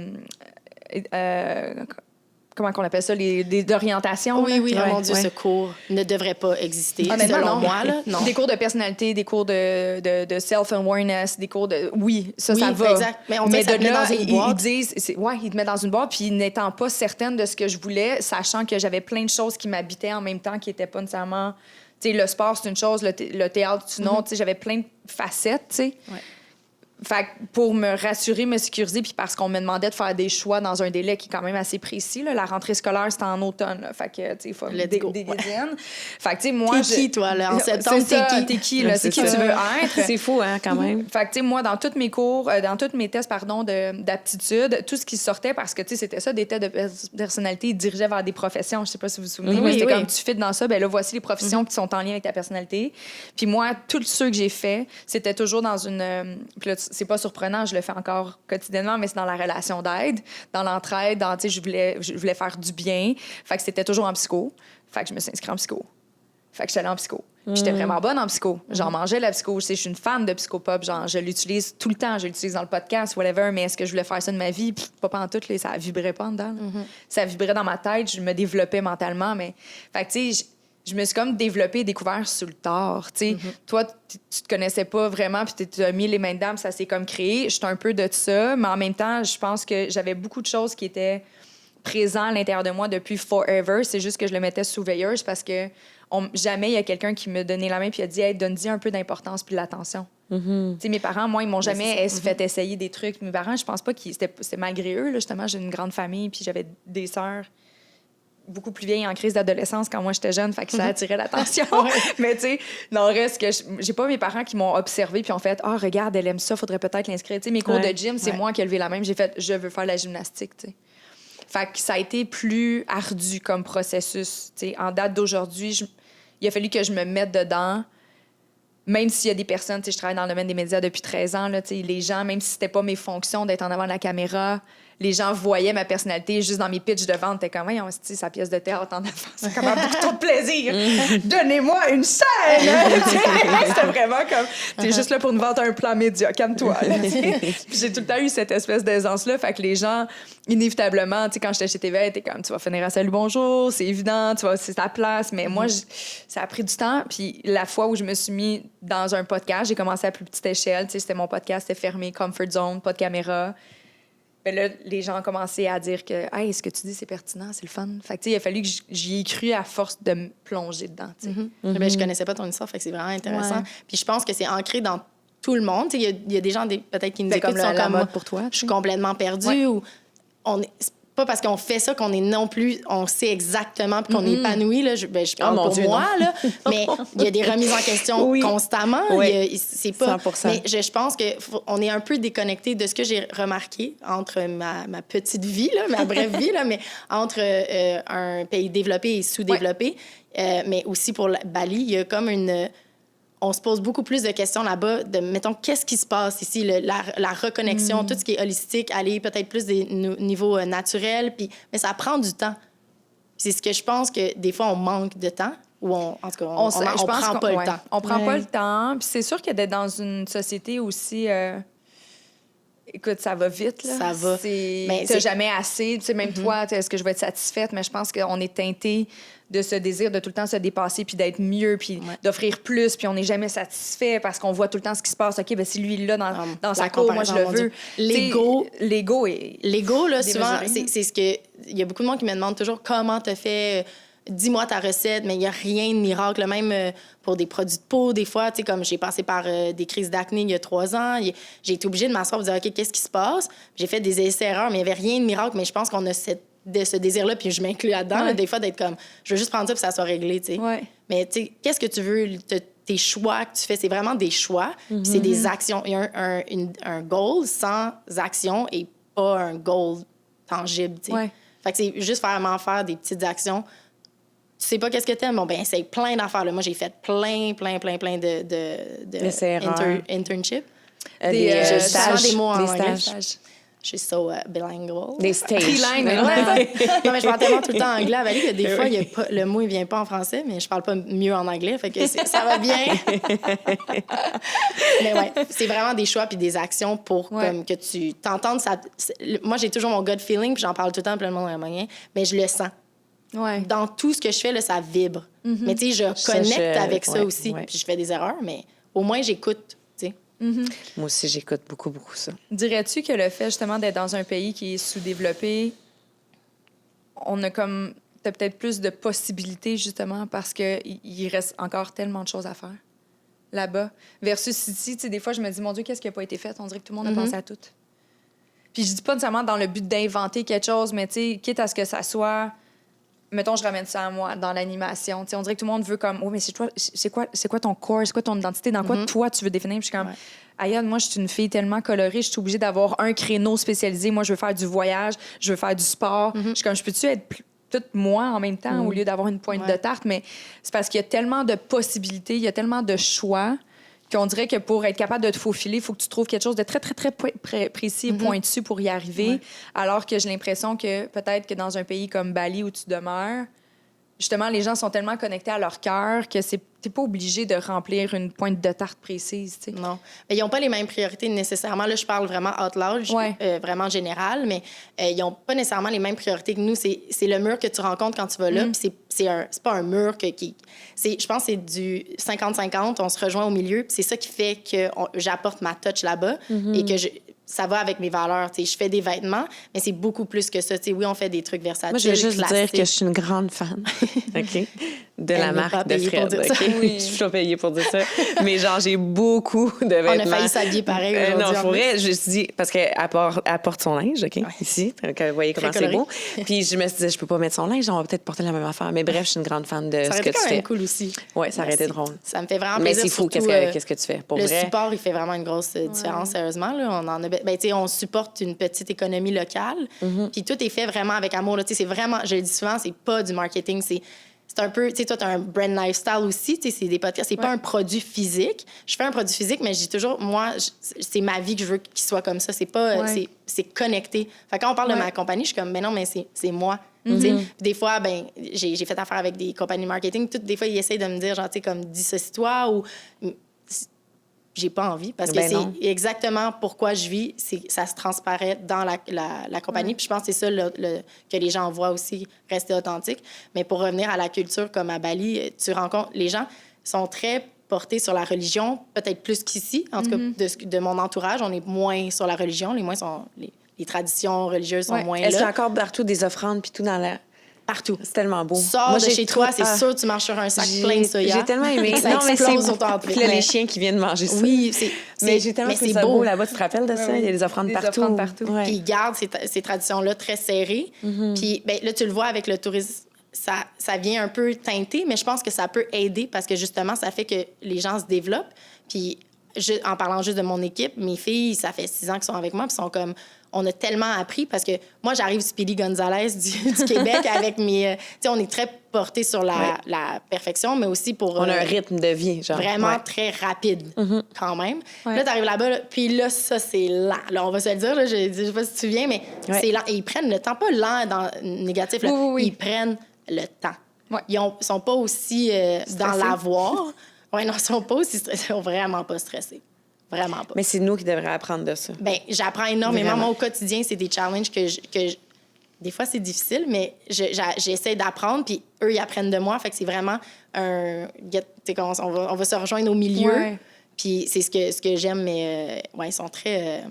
comment on appelle ça? D'orientation?
Oui, oui,
Ouais,
mon Dieu,
ouais.
ce cours ne devrait pas exister.
Honnêtement,
Selon
non.
moi, là, non.
Des cours de personnalité, des cours de self-awareness, des cours de... Oui, ça
Oui,
va.
exact. Mais on dirait que ça te met dans une boîte.
Ils disent... Ouais, ils te mettent dans une boîte, puis n'étant pas certaine de ce que je voulais, sachant que j'avais plein de choses qui m'habitaient en même temps, qui n'étaient pas nécessairement... Tu sais, le sport, c'est une chose, le théâtre, c'est une autre. Tu sais, j'avais plein de facettes, tu sais.
Ouais.
Fait que pour me rassurer, me sécuriser, puis parce qu'on me demandait de faire des choix dans un délai qui est quand même assez précis, là. La rentrée scolaire, c'était en automne, là. Fait que, tu sais, il faut
Let's go.
des dizaines. Fait que, tu sais, moi...
T'es qui, toi, là, en septembre,
C'est ça,
t'es qui?
t'es qui, là? C'est qui
ça.
tu veux être?
C'est fou, hein, quand même.
Fait que, tu sais, moi, dans tous mes cours, dans tous mes tests, d'aptitude, tout ce qui sortait, parce que, tu sais, c'était ça, des tests de personnalité, ils dirigeaient vers des professions. Je sais pas si vous vous souvenez, mais c'était comme tu fites dans ça, ben là, voici les professions qui sont en lien avec ta personnalité. Puis moi, tous ceux que j'ai faits, c'était toujours dans une... Puis là, c'est pas surprenant, je le fais encore quotidiennement, mais c'est dans la relation d'aide, dans l'entraide, dans, tu sais, je voulais faire du bien. Fait que c'était toujours en psycho. Fait que je me suis inscrite en psycho. Fait que j'étais allée en psycho. Puis j'étais vraiment bonne en psycho. J'en mangeais la psycho. Je suis une fan de psychopop. Genre, je l'utilise tout le temps. Je l'utilise dans le podcast, whatever. Mais est-ce que je voulais faire ça de ma vie? Pas pantoute, là. Ça vibrait pas en dedans. Ça vibrait dans ma tête. Je me développais mentalement. Mais, fait que, tu sais, je me suis comme développée et découvert sur le tard. Toi, tu te connaissais pas vraiment, puis tu as mis les mains dedans, puis ça s'est comme créé. J'étais un peu de ça, mais en même temps, je pense que j'avais beaucoup de choses qui étaient présentes à l'intérieur de moi depuis forever. C'est juste que je le mettais sous veilleuse parce que jamais il y a quelqu'un qui me donnait la main puis a dit « Hey, donne-y un peu d'importance puis de l'attention. Mes parents, moi, ils m'ont jamais fait essayer des trucs. Mes parents, je pense pas que c'était malgré eux. Là, justement, j'ai une grande famille, puis j'avais des sœurs beaucoup plus vieilles en crise d'adolescence quand moi j'étais jeune, fait que ça attirait l'attention. Mais tu sais, dans le reste, j'ai pas mes parents qui m'ont observé puis ont fait « Ah, regarde, elle aime ça, faudrait peut-être l'inscrire. » Tu sais, mes cours de gym, c'est moi qui ai levé la main. J'ai fait « Je veux faire la gymnastique. » tu sais. Fait que ça a été plus ardu comme processus. Tu sais, en date d'aujourd'hui, il a fallu que je me mette dedans. Même s'il y a des personnes, tu sais, je travaille dans le domaine des médias depuis 13 ans, là, tu sais, les gens, même si c'était pas mes fonctions d'être en avant de la caméra, les gens voyaient ma personnalité juste dans mes pitchs de vente. T'es comme, on se dit, sa pièce de théâtre en avant, c'est comme un beaucoup trop de plaisir. Donnez-moi une scène! C'était vraiment comme, t'es juste là pour nous vendre un plan média, calme-toi. Puis j'ai tout le temps eu cette espèce d'aisance-là. Fait que les gens, inévitablement, tu sais, quand j'étais chez TV, t'es comme, tu vas finir à salut, bonjour, c'est évident, tu vois, c'est ta place. Mais moi, ça a pris du temps. Puis la fois où je me suis mis dans un podcast, j'ai commencé à plus petite échelle. Tu sais, c'était mon podcast, c'était fermé, comfort zone, pas de caméra. Ben là, les gens ont commencé à dire que hey, ce que tu dis, c'est pertinent, c'est le fun. Fait que, il a fallu que j'y ai cru à force de me plonger dedans.
Ben, je connaissais pas ton histoire, fait que c'est vraiment intéressant. Puis je pense que c'est ancré dans tout le monde. Il y a des gens peut-être qui nous écoutent
comme
sont
la
comme
mode pour toi.
Je suis complètement perdue ou c'est pas parce qu'on fait ça qu'on est non plus, on sait exactement puis qu'on est épanoui. Là. Je parle pour moi, là, mais il y a des remises en question constamment. C'est pas, 100%. Mais je pense qu'on est un peu déconnecté de ce que j'ai remarqué entre ma petite vie, là, ma brève vie, là, mais entre un pays développé et sous-développé. Mais aussi pour Bali, il y a comme on se pose beaucoup plus de questions là-bas de, mettons, qu'est-ce qui se passe ici, la reconnexion, tout ce qui est holistique, aller peut-être plus des niveaux naturels, mais ça prend du temps. C'est ce que je pense que des fois, on manque de temps ou en tout cas, on prend pas le temps.
On prend pas le temps. Puis c'est sûr que d'être dans une société aussi... Écoute, ça va vite, là.
Ça va.
C'est jamais assez. Tu sais, même toi, est-ce que je vais être satisfaite? Mais je pense qu'on est teinté de ce désir de tout le temps se dépasser puis d'être mieux puis d'offrir plus puis on n'est jamais satisfait parce qu'on voit tout le temps ce qui se passe. OK, ben si lui, il est là dans sa cour, moi, je le veux. L'ego, là, souvent, c'est ce que... Il y a beaucoup de monde qui me demande toujours comment t'as fait... Dis-moi ta recette, mais il n'y a rien de miracle. Même pour des produits de peau, des fois, tu sais, comme j'ai passé par des crises d'acné il y a 3 ans, j'ai été obligée de m'asseoir et de dire, OK, qu'est-ce qui se passe? J'ai fait des essais-erreurs, mais il n'y avait rien de miracle. Mais je pense qu'on a ce désir-là, puis je m'inclus là-dedans, là, des fois, d'être comme, je veux juste prendre ça puis ça soit réglé, tu sais. Mais tu sais, qu'est-ce que tu veux? Tes choix que tu fais, c'est vraiment des choix, puis c'est des actions. Il y a un goal sans action et pas un goal tangible, tu sais. Fait que c'est juste faire des petites actions. Tu sais pas qu'est-ce que t'aimes? Bon, ben, c'est plein d'affaires. Là. Moi, j'ai fait plein de internships.
Des stages.
Des mots en
des
anglais.
stages.
Je suis so bilingual.
Des stages.
Non, mais je parle tellement tout le temps anglais à Bali que des fois, le mot, il vient pas en français, mais je parle pas mieux en anglais. Fait que ça va bien. Mais ouais, c'est vraiment des choix puis des actions pour comme, que tu t'entendes. Moi, j'ai toujours mon gut feeling, puis j'en parle tout le temps, plein de monde à moyen, mais je le sens. Dans tout ce que je fais, là, ça vibre. Mais tu sais, je connecte avec ça aussi. Puis je fais des erreurs, mais au moins, j'écoute, tu sais.
Moi aussi, j'écoute beaucoup, beaucoup ça.
Dirais-tu que le fait, justement, d'être dans un pays qui est sous-développé, on a comme... T'as peut-être plus de possibilités, justement, parce qu'il reste encore tellement de choses à faire là-bas. Versus ici, tu sais, des fois, je me dis, mon Dieu, qu'est-ce qui n'a pas été fait? On dirait que tout le monde a pensé à tout. Puis je dis pas nécessairement dans le but d'inventer quelque chose, mais tu sais, quitte à ce que ça soit... Mettons, je ramène ça à moi, dans l'animation. T'sais, on dirait que tout le monde veut comme, mais c'est quoi ton corps, c'est quoi ton identité, dans quoi toi tu veux définir? Puis je suis comme, Ayane, moi, je suis une fille tellement colorée, je suis obligée d'avoir un créneau spécialisé. Moi, je veux faire du voyage, je veux faire du sport. Je suis comme, je peux-tu être toute moi en même temps au lieu d'avoir une pointe de tarte? Mais c'est parce qu'il y a tellement de possibilités, il y a tellement de choix qu'on dirait que pour être capable de te faufiler, il faut que tu trouves quelque chose de très, très, très précis et pointu pour y arriver. Alors que j'ai l'impression que peut-être que dans un pays comme Bali où tu demeures, justement, les gens sont tellement connectés à leur cœur que t'es pas obligé de remplir une pointe de tarte précise, tu sais.
Non. Mais ils n'ont pas les mêmes priorités nécessairement. Là, je parle vraiment out loud, vraiment général, mais ils n'ont pas nécessairement les mêmes priorités que nous. C'est le mur que tu rencontres quand tu vas là, puis c'est pas un mur je pense que c'est du 50-50, on se rejoint au milieu, puis c'est ça qui fait que j'apporte ma touch là-bas et que ça va avec mes valeurs. T'sais, je fais des vêtements, mais c'est beaucoup plus que ça. T'sais, oui, on fait des trucs versatiles.
Moi, je veux juste
classiques.
dire que je suis une grande fan OK, de la marque de Fred. OK?
Oui.
Je suis pas payée pour dire ça. Mais genre, j'ai beaucoup de vêtements.
On a failli s'habiller pareil aujourd'hui.
Non, il faudrait, je me suis dit, parce qu'elle porte son linge, OK, ici. Donc, vous voyez comment c'est beau. Puis je me suis dit, je peux pas mettre son linge, on va peut-être porter la même affaire. Mais bref, je suis une grande fan de ce que tu fais.
Ça aurait été quand même cool aussi.
Oui, ça aurait été drôle.
Ça me fait vraiment plaisir.
Mais c'est fou, qu'est-ce que tu fais? Pour
le
vrai?
support, il fait vraiment une grosse différence, sérieusement. Là. On en a... Ben, on supporte une petite économie locale. Puis tout est fait vraiment avec amour. Là. C'est vraiment, je le dis souvent, c'est pas du marketing, c'est un peu, tu sais, toi, tu as un brand lifestyle aussi, tu sais, c'est des podcasts, c'est pas un produit physique. Je fais un produit physique, mais je dis toujours, moi, c'est ma vie que je veux qu'il soit comme ça. C'est pas, c'est connecté. Fait que quand on parle de ma compagnie, je suis comme, ben non, mais c'est moi. Tu sais, des fois, ben, j'ai fait affaire avec des compagnies marketing. Des fois, ils essayent de me dire, genre, tu sais, comme, dissocie-toi ou j'ai pas envie parce que c'est exactement pourquoi je vis, ça se transparaît dans la compagnie. Puis je pense que c'est ça que les gens voient aussi, rester authentique. Mais pour revenir à la culture, comme à Bali, tu rencontres... Les gens sont très portés sur la religion, peut-être plus qu'ici. En tout cas, de mon entourage, on est moins sur la religion. Les traditions religieuses sont moins là.
Est-ce qu'il y a encore partout des offrandes puis tout dans la...
Partout.
C'est tellement beau.
Sors de chez toi, c'est sûr que tu marches sur un sac plein de soya.
J'ai tellement aimé.
Ça explose sur ton
Puis là, les chiens qui viennent manger ça.
Oui,
mais j'ai tellement trouvé ça beau là-bas. Tu te rappelles de ça?
Oui.
Il y a des offrandes partout.
Ouais. Puis ils gardent ces traditions-là très serrées. Puis ben, là, tu le vois avec le tourisme. Ça vient un peu teinter, mais je pense que ça peut aider parce que justement, ça fait que les gens se développent. Puis en parlant juste de mon équipe, mes filles, ça fait 6 ans qu'elles sont avec moi, puis sont comme... On a tellement appris parce que moi, j'arrive Speedy Gonzalez du Québec avec mes... tu sais, on est très porté sur la perfection, mais aussi pour...
On a un rythme de vie, genre.
Vraiment très rapide, quand même. Là, t'arrives là-bas, là, puis là, ça, c'est lent. Là, on va se le dire, là, je sais pas si tu te souviens, mais c'est lent. Et ils prennent le temps, pas lent dans négatif, là. Ils prennent le temps.
Ouais.
Ils sont pas aussi dans l'avoir. Oui, non, ils sont pas aussi stressés. Ils sont vraiment pas stressés. Vraiment pas.
Mais c'est nous qui devrions apprendre de ça.
Bien, j'apprends énormément.
Vraiment.
Moi, au quotidien, c'est des challenges que des fois, c'est difficile, mais j'essaie d'apprendre, puis eux, ils apprennent de moi. Fait que c'est vraiment on va se rejoindre au milieu.
Ouais.
Puis c'est ce que j'aime, mais ils sont très...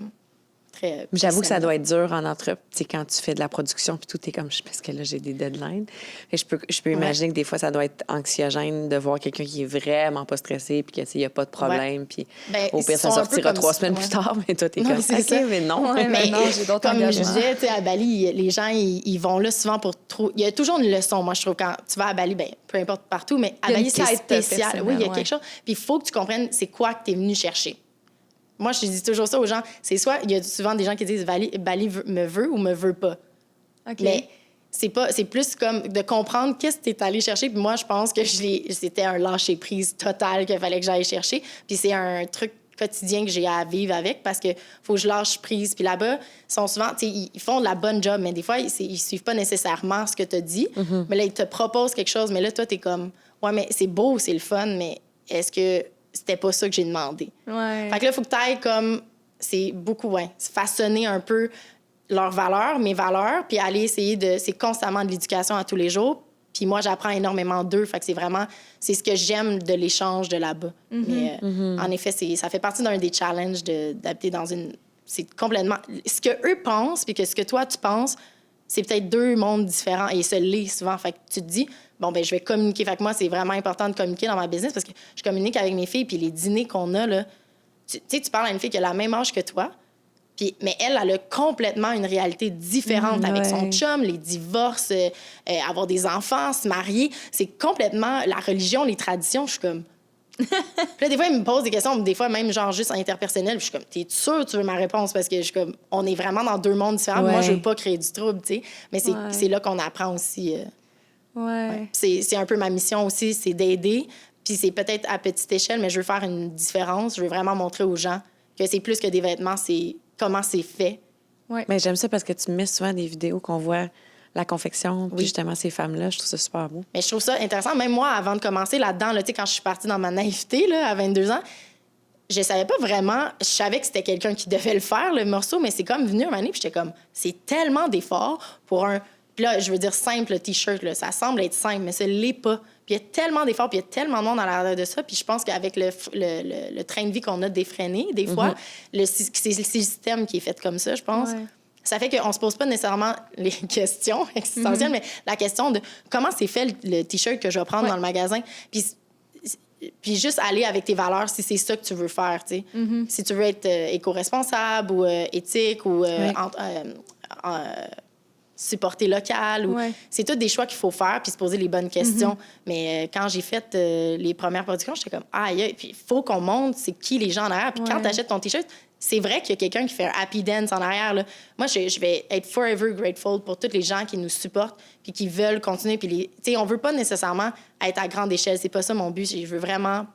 J'avoue que ça doit être dur en entreprise, quand tu fais de la production puis tout est comme parce que là j'ai des deadlines. Et je peux imaginer que des fois ça doit être anxiogène de voir quelqu'un qui est vraiment pas stressé puis qu'il n'y a pas de problème puis au pire ça sortira 3 semaines plus tard, mais toi t'es comme OK, mais non.
Mais
non, j'ai d'autres
comme
engagements.
je disais, tu sais, à Bali, les gens ils vont là souvent pour trop. Il y a toujours une leçon, moi je trouve, quand tu vas à Bali, ben peu importe partout, mais à Bali c'est spécial. Oui, il y a quelque chose. Puis il faut que tu comprennes c'est quoi que tu es venu chercher. Moi, je dis toujours ça aux gens. C'est soit, il y a souvent des gens qui disent Bali me veut ou me veut pas.
OK.
Mais c'est plus comme de comprendre qu'est-ce que tu es allé chercher. Puis moi, je pense que c'était un lâcher-prise total qu'il fallait que j'aille chercher. Puis c'est un truc quotidien que j'ai à vivre avec parce que faut que je lâche prise. Puis là-bas, ils sont souvent, tu sais, ils font de la bonne job, mais des fois, ils suivent pas nécessairement ce que tu as dit. Mais là, ils te proposent quelque chose. Mais là, toi, tu es comme, ouais, mais c'est beau, c'est le fun, mais est-ce que c'était pas ça que j'ai demandé?
Ouais.
Fait que là, il faut que tu ailles comme... C'est beaucoup, façonner un peu leurs valeurs, mes valeurs, puis aller essayer de... C'est constamment de l'éducation à tous les jours. Puis moi, j'apprends énormément d'eux. Fait que c'est vraiment... C'est ce que j'aime de l'échange de là-bas. Mais en effet, ça fait partie d'un des challenges d'habiter dans une... C'est complètement... Ce que eux pensent, puis que ce que toi, tu penses, c'est peut-être 2 mondes différents. Et ça l'est souvent. Fait que tu te dis... Bon, ben je vais communiquer. Fait que moi, c'est vraiment important de communiquer dans ma business parce que je communique avec mes filles, puis les dîners qu'on a, là, tu sais, tu parles à une fille qui a la même âge que toi, mais elle a complètement une réalité différente avec son chum, les divorces, avoir des enfants, se marier. C'est complètement la religion, les traditions. Je suis comme... Puis là, des fois, ils me posent des questions, des fois même genre juste interpersonnelles. Puis je suis comme, t'es sûre que tu veux ma réponse? Parce que je suis comme, on est vraiment dans 2 mondes différents. Moi, je veux pas créer du trouble, tu sais. Mais c'est là qu'on apprend aussi... C'est un peu ma mission aussi, c'est d'aider. Puis c'est peut-être à petite échelle, mais je veux faire une différence. Je veux vraiment montrer aux gens que c'est plus que des vêtements, c'est comment c'est fait.
Mais j'aime ça parce que tu mets souvent des vidéos qu'on voit la confection, puis justement ces femmes-là, je trouve ça super beau.
Mais je trouve ça intéressant. Même moi, avant de commencer là-dedans, là, quand je suis partie dans ma naïveté là, à 22 ans, je savais pas vraiment... Je savais que c'était quelqu'un qui devait le faire, le morceau, mais c'est comme venu un moment donné, puis j'étais comme, c'est tellement d'efforts pour un... Puis là, je veux dire simple, T-shirt, là, ça semble être simple, mais ça l'est pas. Puis il y a tellement d'efforts, puis il y a tellement de monde à l'arrière de ça. Puis je pense qu'avec le train de vie qu'on a défréné, des fois, c'est le système qui est fait comme ça, je pense. Ouais. Ça fait qu'on se pose pas nécessairement les questions existentielles, mais la question de comment c'est fait le T-shirt que je vais prendre dans le magasin. Puis juste aller avec tes valeurs si c'est ça que tu veux faire, tu sais. Si tu veux être éco-responsable ou éthique ou... supporter local. C'est tous des choix qu'il faut faire puis se poser les bonnes questions. Mais quand j'ai fait les premières productions, j'étais comme, puis il faut qu'on montre c'est qui les gens en arrière. Puis quand tu achètes ton T-shirt, c'est vrai qu'il y a quelqu'un qui fait un happy dance en arrière. Là. Moi, je vais être forever grateful pour tous les gens qui nous supportent puis qui veulent continuer. Puis on veut pas nécessairement être à grande échelle. C'est pas ça mon but. Je veux vraiment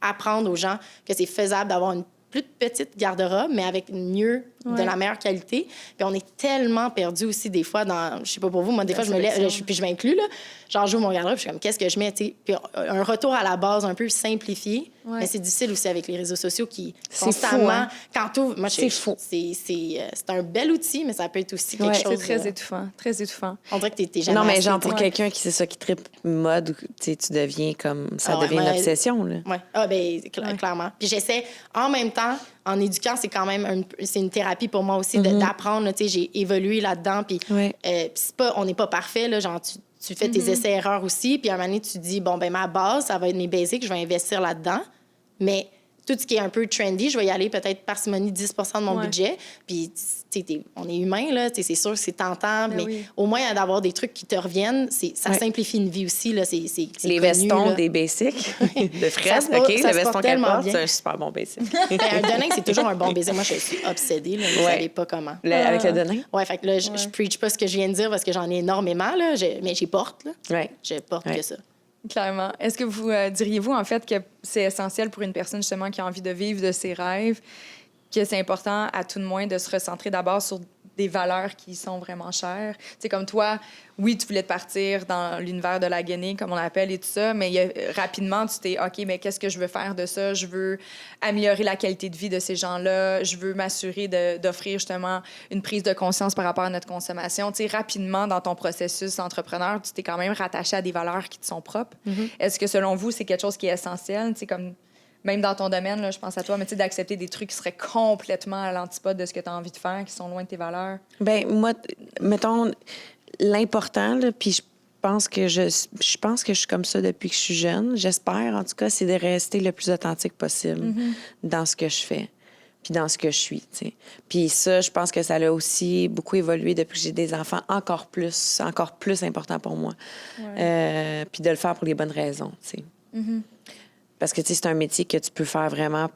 apprendre aux gens que c'est faisable d'avoir une plus petite garde-robe, mais avec mieux, de la meilleure qualité. Puis on est tellement perdus aussi des fois dans... Je sais pas pour vous, moi, des fois, je me lève, puis je m'inclus, là. Genre, j'ouvre mon garde-robe, je suis comme, qu'est-ce que je mets, tu sais? Puis un retour à la base un peu simplifié. Mais c'est difficile aussi avec les réseaux sociaux qui, constamment... Fou, hein? Quand t'ouvres... Moi, c'est fou. C'est un bel outil, mais ça peut être aussi quelque chose...
C'est très étuffant, très étouffant.
On dirait que t'es jamais...
Non, mais genre, pour quelqu'un qui, c'est ça, qui tripe mode, tu deviens comme... Ça devient une obsession, là.
Oui. Ah, bien, clairement. Puis j'essaie, en même temps, en éduquant, c'est quand même c'est une thérapie pour moi aussi d'apprendre. Tu sais, j'ai évolué là-dedans. Puis on n'est pas parfait. Là, genre, tu fais tes essais-erreurs aussi. Puis à un moment donné, tu dis, bon, ben ma base, ça va être mes basics, je vais investir là-dedans. Mais tout ce qui est un peu trendy, je vais y aller peut-être parcimonie 10 % de mon budget. Puis, on est humain, là, c'est sûr que c'est tentant, mais au moins d'avoir des trucs qui te reviennent, ça simplifie une vie aussi. Là, c'est
les connu, vestons là. Des basics de Fred, OK, le veston qu'elle porte, c'est un super bon basic.
Un denim, c'est toujours un bon basic. Moi, je suis obsédée, là, vous savez pas comment.
Avec le denim?
Oui, fait que là, je preach pas ce que je viens de dire parce que j'en ai énormément, là, mais j'y porte, là. Je porte que ça.
Clairement. Est-ce que vous diriez-vous, en fait, que c'est essentiel pour une personne, justement, qui a envie de vivre de ses rêves, que c'est important, à tout de moins, de se recentrer d'abord sur des valeurs qui sont vraiment chères? Tu sais, comme toi, oui, tu voulais te partir dans l'univers de la guenille, comme on l'appelle, et tout ça, mais rapidement, tu t'es, OK, mais qu'est-ce que je veux faire de ça? Je veux améliorer la qualité de vie de ces gens-là. Je veux m'assurer d'offrir, justement, une prise de conscience par rapport à notre consommation. Tu sais, rapidement, dans ton processus d'entrepreneur, tu t'es quand même rattaché à des valeurs qui te sont propres. Est-ce que, selon vous, c'est quelque chose qui est essentiel? Tu sais, comme... Même dans ton domaine, là, je pense à toi, mais tu sais, d'accepter des trucs qui seraient complètement à l'antipode de ce que tu as envie de faire, qui sont loin de tes valeurs.
Bien, moi, mettons, l'important, là, puis je pense que je suis comme ça depuis que je suis jeune, j'espère, en tout cas, c'est de rester le plus authentique possible dans ce que je fais, puis dans ce que je suis, tu sais. Puis ça, je pense que ça a aussi beaucoup évolué depuis que j'ai des enfants, encore plus important pour moi. Puis de le faire pour les bonnes raisons, tu sais. Parce que, tu sais, c'est un métier que tu peux faire vraiment,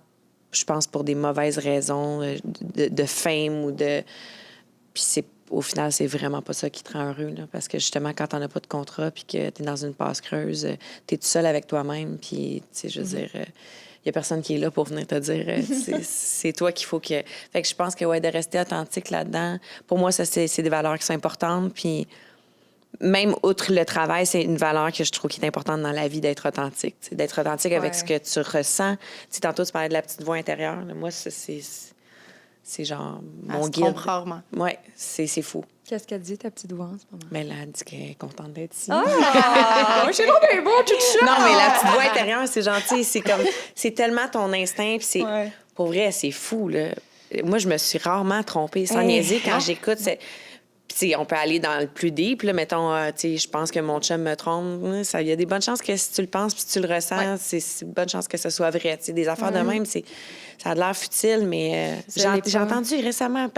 je pense, pour des mauvaises raisons, de fame ou de... Puis au final, c'est vraiment pas ça qui te rend heureux, là. Parce que, justement, quand t'en as pas de contrat puis que t'es dans une passe creuse, t'es tout seul avec toi-même. Puis, tu sais, je veux dire, il y a personne qui est là pour venir te dire, c'est toi qu'il faut que... Fait que je pense que, de rester authentique là-dedans, pour moi, ça, c'est des valeurs qui sont importantes. Puis... Même outre le travail, c'est une valeur que je trouve qui est importante dans la vie, d'être authentique. T'sais, d'être authentique avec ce que tu ressens. T'sais, tantôt, tu parlais de la petite voix intérieure. Là. Moi, c'est genre mon guide.
Rarement.
Oui, c'est fou.
Qu'est-ce qu'elle dit, ta petite voix, en ce moment?
Mais là, elle dit qu'elle est contente d'être ici.
Ah! C'est donc bien beau, tout ça!
Non, mais la petite voix intérieure, c'est gentil. C'est tellement ton instinct. Puis pour vrai, c'est fou. Là. Moi, je me suis rarement trompée, sans niaiser, quand j'écoute... Puis, on peut aller dans le plus deep. Là, mettons, je pense que mon chum me trompe. Il y a des bonnes chances que si tu le penses puis tu le ressens, c'est une bonne chance que ce soit vrai. T'sais, des affaires de même, ça a l'air futile, mais j'ai entendu récemment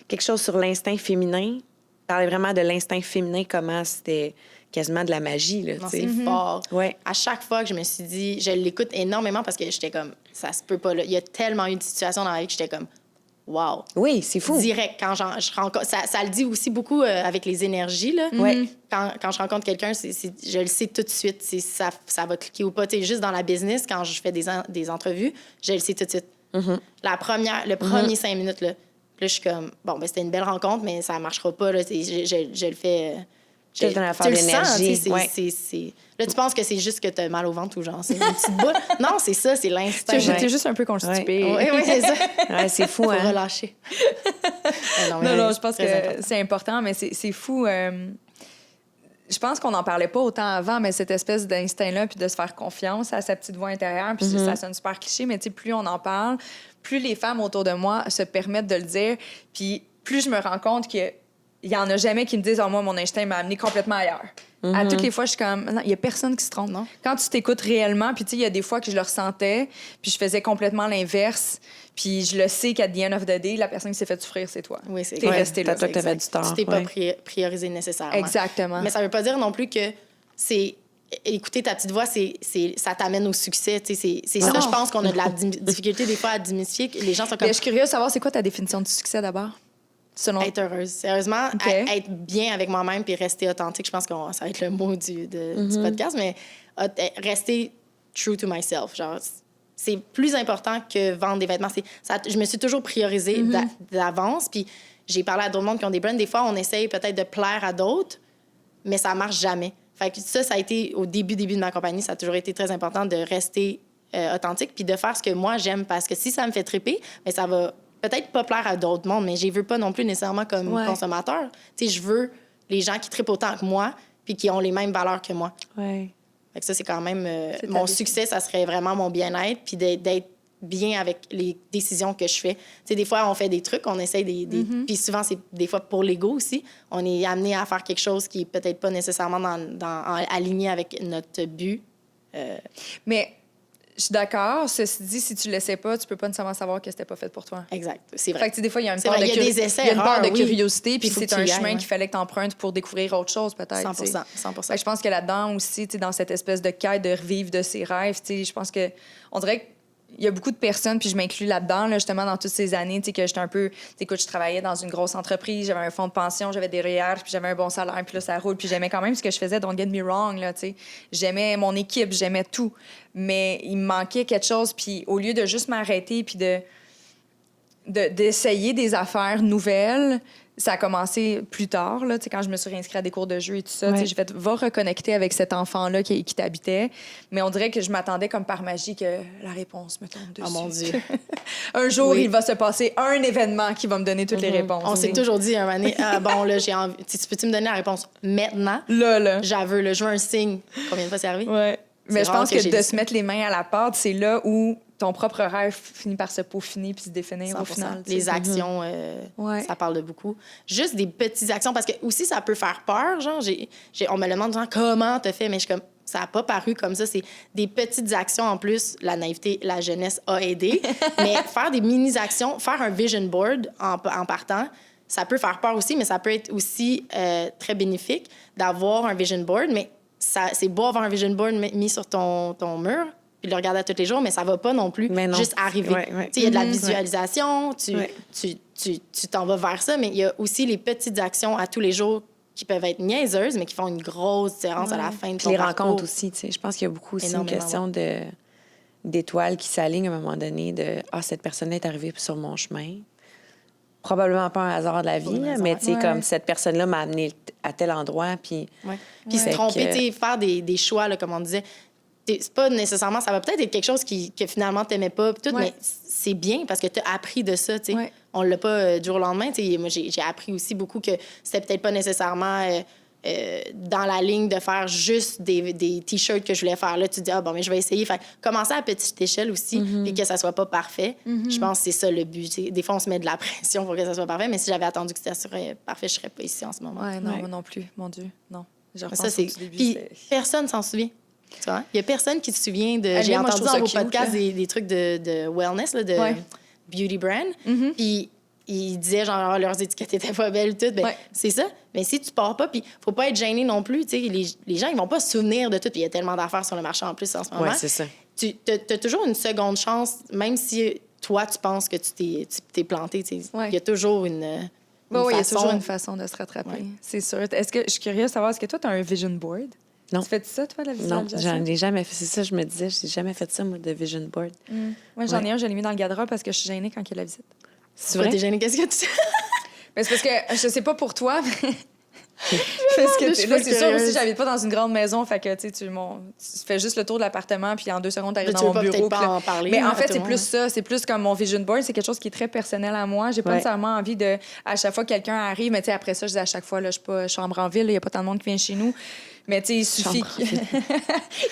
quelque chose sur l'instinct féminin. Parler vraiment de l'instinct féminin, comment c'était quasiment de la magie. Là,
non, c'est fort. Ouais. À chaque fois que je me suis dit, je l'écoute énormément parce que j'étais comme, ça se peut pas. Là. Il y a tellement eu de situations dans la vie que j'étais comme, wow! Oui, c'est fou. Direct. Quand je rencontre... Ça le dit aussi beaucoup avec les énergies, là. Quand je rencontre quelqu'un, je le sais tout de suite si ça va cliquer ou pas. T'sais, juste dans la business, quand je fais des entrevues, je le sais tout de suite. Le premier 5 minutes, là, Là, je suis comme, bon, ben c'était une belle rencontre, mais ça ne marchera pas. Là, je le fais.
C'est une affaire d'énergie.
Là, tu penses que c'est juste que tu as mal au ventre ou genre, c'est une petite boule. Non, c'est ça, c'est l'instinct.
J'étais juste un peu constipée.
Oui, c'est ça.
Ouais, c'est fou,
Faut
hein?
relâcher.
Non, je pense que c'est important, mais c'est fou. Je pense qu'on n'en parlait pas autant avant, mais cette espèce d'instinct-là, puis de se faire confiance à sa petite voix intérieure, puis ça sonne super cliché, mais tu sais, plus on en parle, plus les femmes autour de moi se permettent de le dire, puis plus je me rends compte qu'il y en a jamais qui me disent « Oh, moi, mon instinct m'a amené complètement ailleurs. À toutes les fois, je suis comme... Non, il y a personne qui se trompe.
Non.
Quand tu t'écoutes réellement, puis tu sais, il y a des fois que je le ressentais, puis je faisais complètement l'inverse, puis je le sais qu'à the end of the day, la personne qui s'est fait souffrir, c'est toi.
Oui, c'est
T'es resté là.
Toi, t'avais du tort.
Tu t'es pas priorisé nécessairement.
Exactement.
Mais ça veut pas dire non plus que c'est... Écouter ta petite voix, ça t'amène au succès. C'est ça, je pense qu'on a de la difficulté des fois à démystifier. Les gens sont comme...
Mais je suis curieuse de savoir, c'est quoi ta définition du succès d'abord? Selon...
Être heureuse. Sérieusement, être bien avec moi-même puis rester authentique. Je pense que ça va être le mot du podcast, mais rester true to myself. Genre, c'est plus important que vendre des vêtements. Je me suis toujours priorisée d'avance. Puis j'ai parlé à d'autres mondes qui ont des brands. Des fois, on essaye peut-être de plaire à d'autres, mais ça marche jamais. Fait que ça a été au début de ma compagnie. Ça a toujours été très important de rester authentique puis de faire ce que moi, j'aime. Parce que si ça me fait triper, mais ça va... peut-être pas plaire à d'autres mondes, mais je les veux pas non plus nécessairement comme consommateur. Tu sais, je veux les gens qui trippent autant que moi puis qui ont les mêmes valeurs que moi.
Ouais.
Fait que ça, c'est quand même... mon succès, ça serait vraiment mon bien-être puis d'être bien avec les décisions que je fais. Tu sais, des fois, on fait des trucs, on essaye puis souvent, c'est des fois pour l'ego aussi. On est amené à faire quelque chose qui est peut-être pas nécessairement aligné avec notre but.
Mais... Je suis d'accord. Ceci dit, si tu le sais pas, tu peux pas nécessairement savoir que c'était pas fait pour toi.
Exact. C'est vrai.
Fait que des fois, il y a une
C'est
part
vrai,
de,
il y a des essais,
il y a une part de
oui.
curiosité, puis
Puis
c'est
faut que
un
tu y ailles,
chemin
ouais.
qu'il fallait que tu empruntes pour découvrir autre chose, peut-être.
100
t'sais.
100
Fait que je pense que là-dedans aussi, dans cette espèce de quête de revivre de ses rêves, je pense que on dirait qu'il y a beaucoup de personnes, puis je m'inclus là-dedans, là, justement, dans toutes ces années, que j'étais un peu... Écoute, je travaillais dans une grosse entreprise, j'avais un fonds de pension, j'avais des REER, puis j'avais un bon salaire, puis là, ça roule, puis j'aimais quand même ce que je faisais, don't get me wrong, là, t'sais. J'aimais mon équipe, j'aimais tout. Mais il me manquait quelque chose, puis au lieu de juste m'arrêter, puis d'essayer des affaires nouvelles, ça a commencé plus tard, là, quand je me suis réinscrite à des cours de jeu et tout ça. J'ai fait, va reconnecter avec cet enfant-là qui t'habitait. Mais on dirait que je m'attendais comme par magie que la réponse me tombe dessus.
Oh mon Dieu.
Un jour, il va se passer un événement qui va me donner toutes les réponses.
On s'est toujours dit un moment donné, bon, là, j'ai envie. Peux-tu me donner la réponse maintenant?
Là.
J'avais le jeu un signe. Combien de fois c'est arrivé?
Ouais. Mais je pense que de
se
se mettre les mains à la pâte, c'est là où ton propre rêve finit par se peufiner puis se définir
100%.
au final.
Les actions, ça parle de beaucoup. Juste des petites actions, parce que aussi, ça peut faire peur. Genre, on me demande genre, comment t'as fait, mais je suis comme, ça n'a pas paru comme ça. C'est des petites actions en plus. La naïveté, la jeunesse a aidé. Mais faire des mini-actions, faire un vision board en partant, ça peut faire peur aussi, mais ça peut être aussi très bénéfique d'avoir un vision board. Mais c'est beau avoir un vision board mis sur ton mur puis le regarder à tous les jours, mais ça va pas non plus juste arriver. Il y a de la visualisation, tu t'en vas vers ça, mais il y a aussi les petites actions à tous les jours qui peuvent être niaiseuses, mais qui font une grosse différence à la fin de ton
les
parcours.
rencontres aussi, tu sais. Je pense qu'il y a beaucoup aussi une question d'étoiles qui s'alignent à un moment donné, de « Ah, cette personne-là est arrivée sur mon chemin. » Probablement pas un hasard de la vie, là, mais tu sais, comme cette personne-là m'a amené à tel endroit, puis...
Puis se tromper, tu sais, faire des choix, là, comme on disait. C'est pas nécessairement... Ça va peut-être être quelque chose que finalement t'aimais pas, tout, mais c'est bien parce que t'as appris de ça, tu sais. On l'a pas du jour au lendemain, tu sais. Moi, j'ai appris aussi beaucoup que c'était peut-être pas nécessairement... dans la ligne de faire juste des T-shirts que je voulais faire. Là, tu te dis, mais je vais essayer. Fait commencer à petite échelle aussi, puis que ça soit pas parfait. Je pense que c'est ça le but. T'sais. Des fois, on se met de la pression pour que ça soit parfait, mais si j'avais attendu que ça serait parfait, je serais pas ici en ce moment.
Non, moi non plus, mon Dieu, non.
Ça, c'est... Puis personne s'en souvient. Tu vois? Il y a personne qui se souvient de... J'ai entendu dans vos podcasts des trucs de wellness, là, de beauty brand, puis ils disaient, genre, leurs étiquettes étaient pas belles, tout. Ben, c'est ça. Mais si tu pars pas, puis faut pas être gêné non plus, tu sais, les gens, ils vont pas se souvenir de tout, puis il y a tellement d'affaires sur le marché en plus en ce moment.
Oui, c'est ça.
Tu as toujours une seconde chance, même si toi, tu penses que tu t'es planté, tu sais. Il y a toujours une façon.
Il y a toujours une façon de se rattraper, c'est sûr. Je suis curieuse de savoir, est-ce que toi, tu as un vision board?
Non.
Tu fais ça, toi, la visualisation?
Non, j'en ai jamais fait. C'est ça, je me disais, j'ai jamais fait ça, moi, de vision board.
Moi, j'en ai un, je l'ai mis dans le garde-robe parce que je suis gênée quand il y a la visite.
C'est vrai?
T'es gênée, qu'est-ce que tu...
Mais c'est parce que, je sais pas pour toi, mais... Parce que là, c'est sûr aussi, j'habite pas dans une grande maison, fait que tu fais juste le tour de l'appartement, puis en 2 secondes, t'arrives dans mon bureau.
Pas en parler,
mais en fait, c'est plus ça, c'est plus comme mon vision board, c'est quelque chose qui est très personnel à moi. J'ai pas nécessairement envie de, à chaque fois que quelqu'un arrive, mais tu sais, après ça, je dis à chaque fois, là, je suis pas chambre en ville, il y a pas tant de monde qui vient chez nous. Mais tu sais,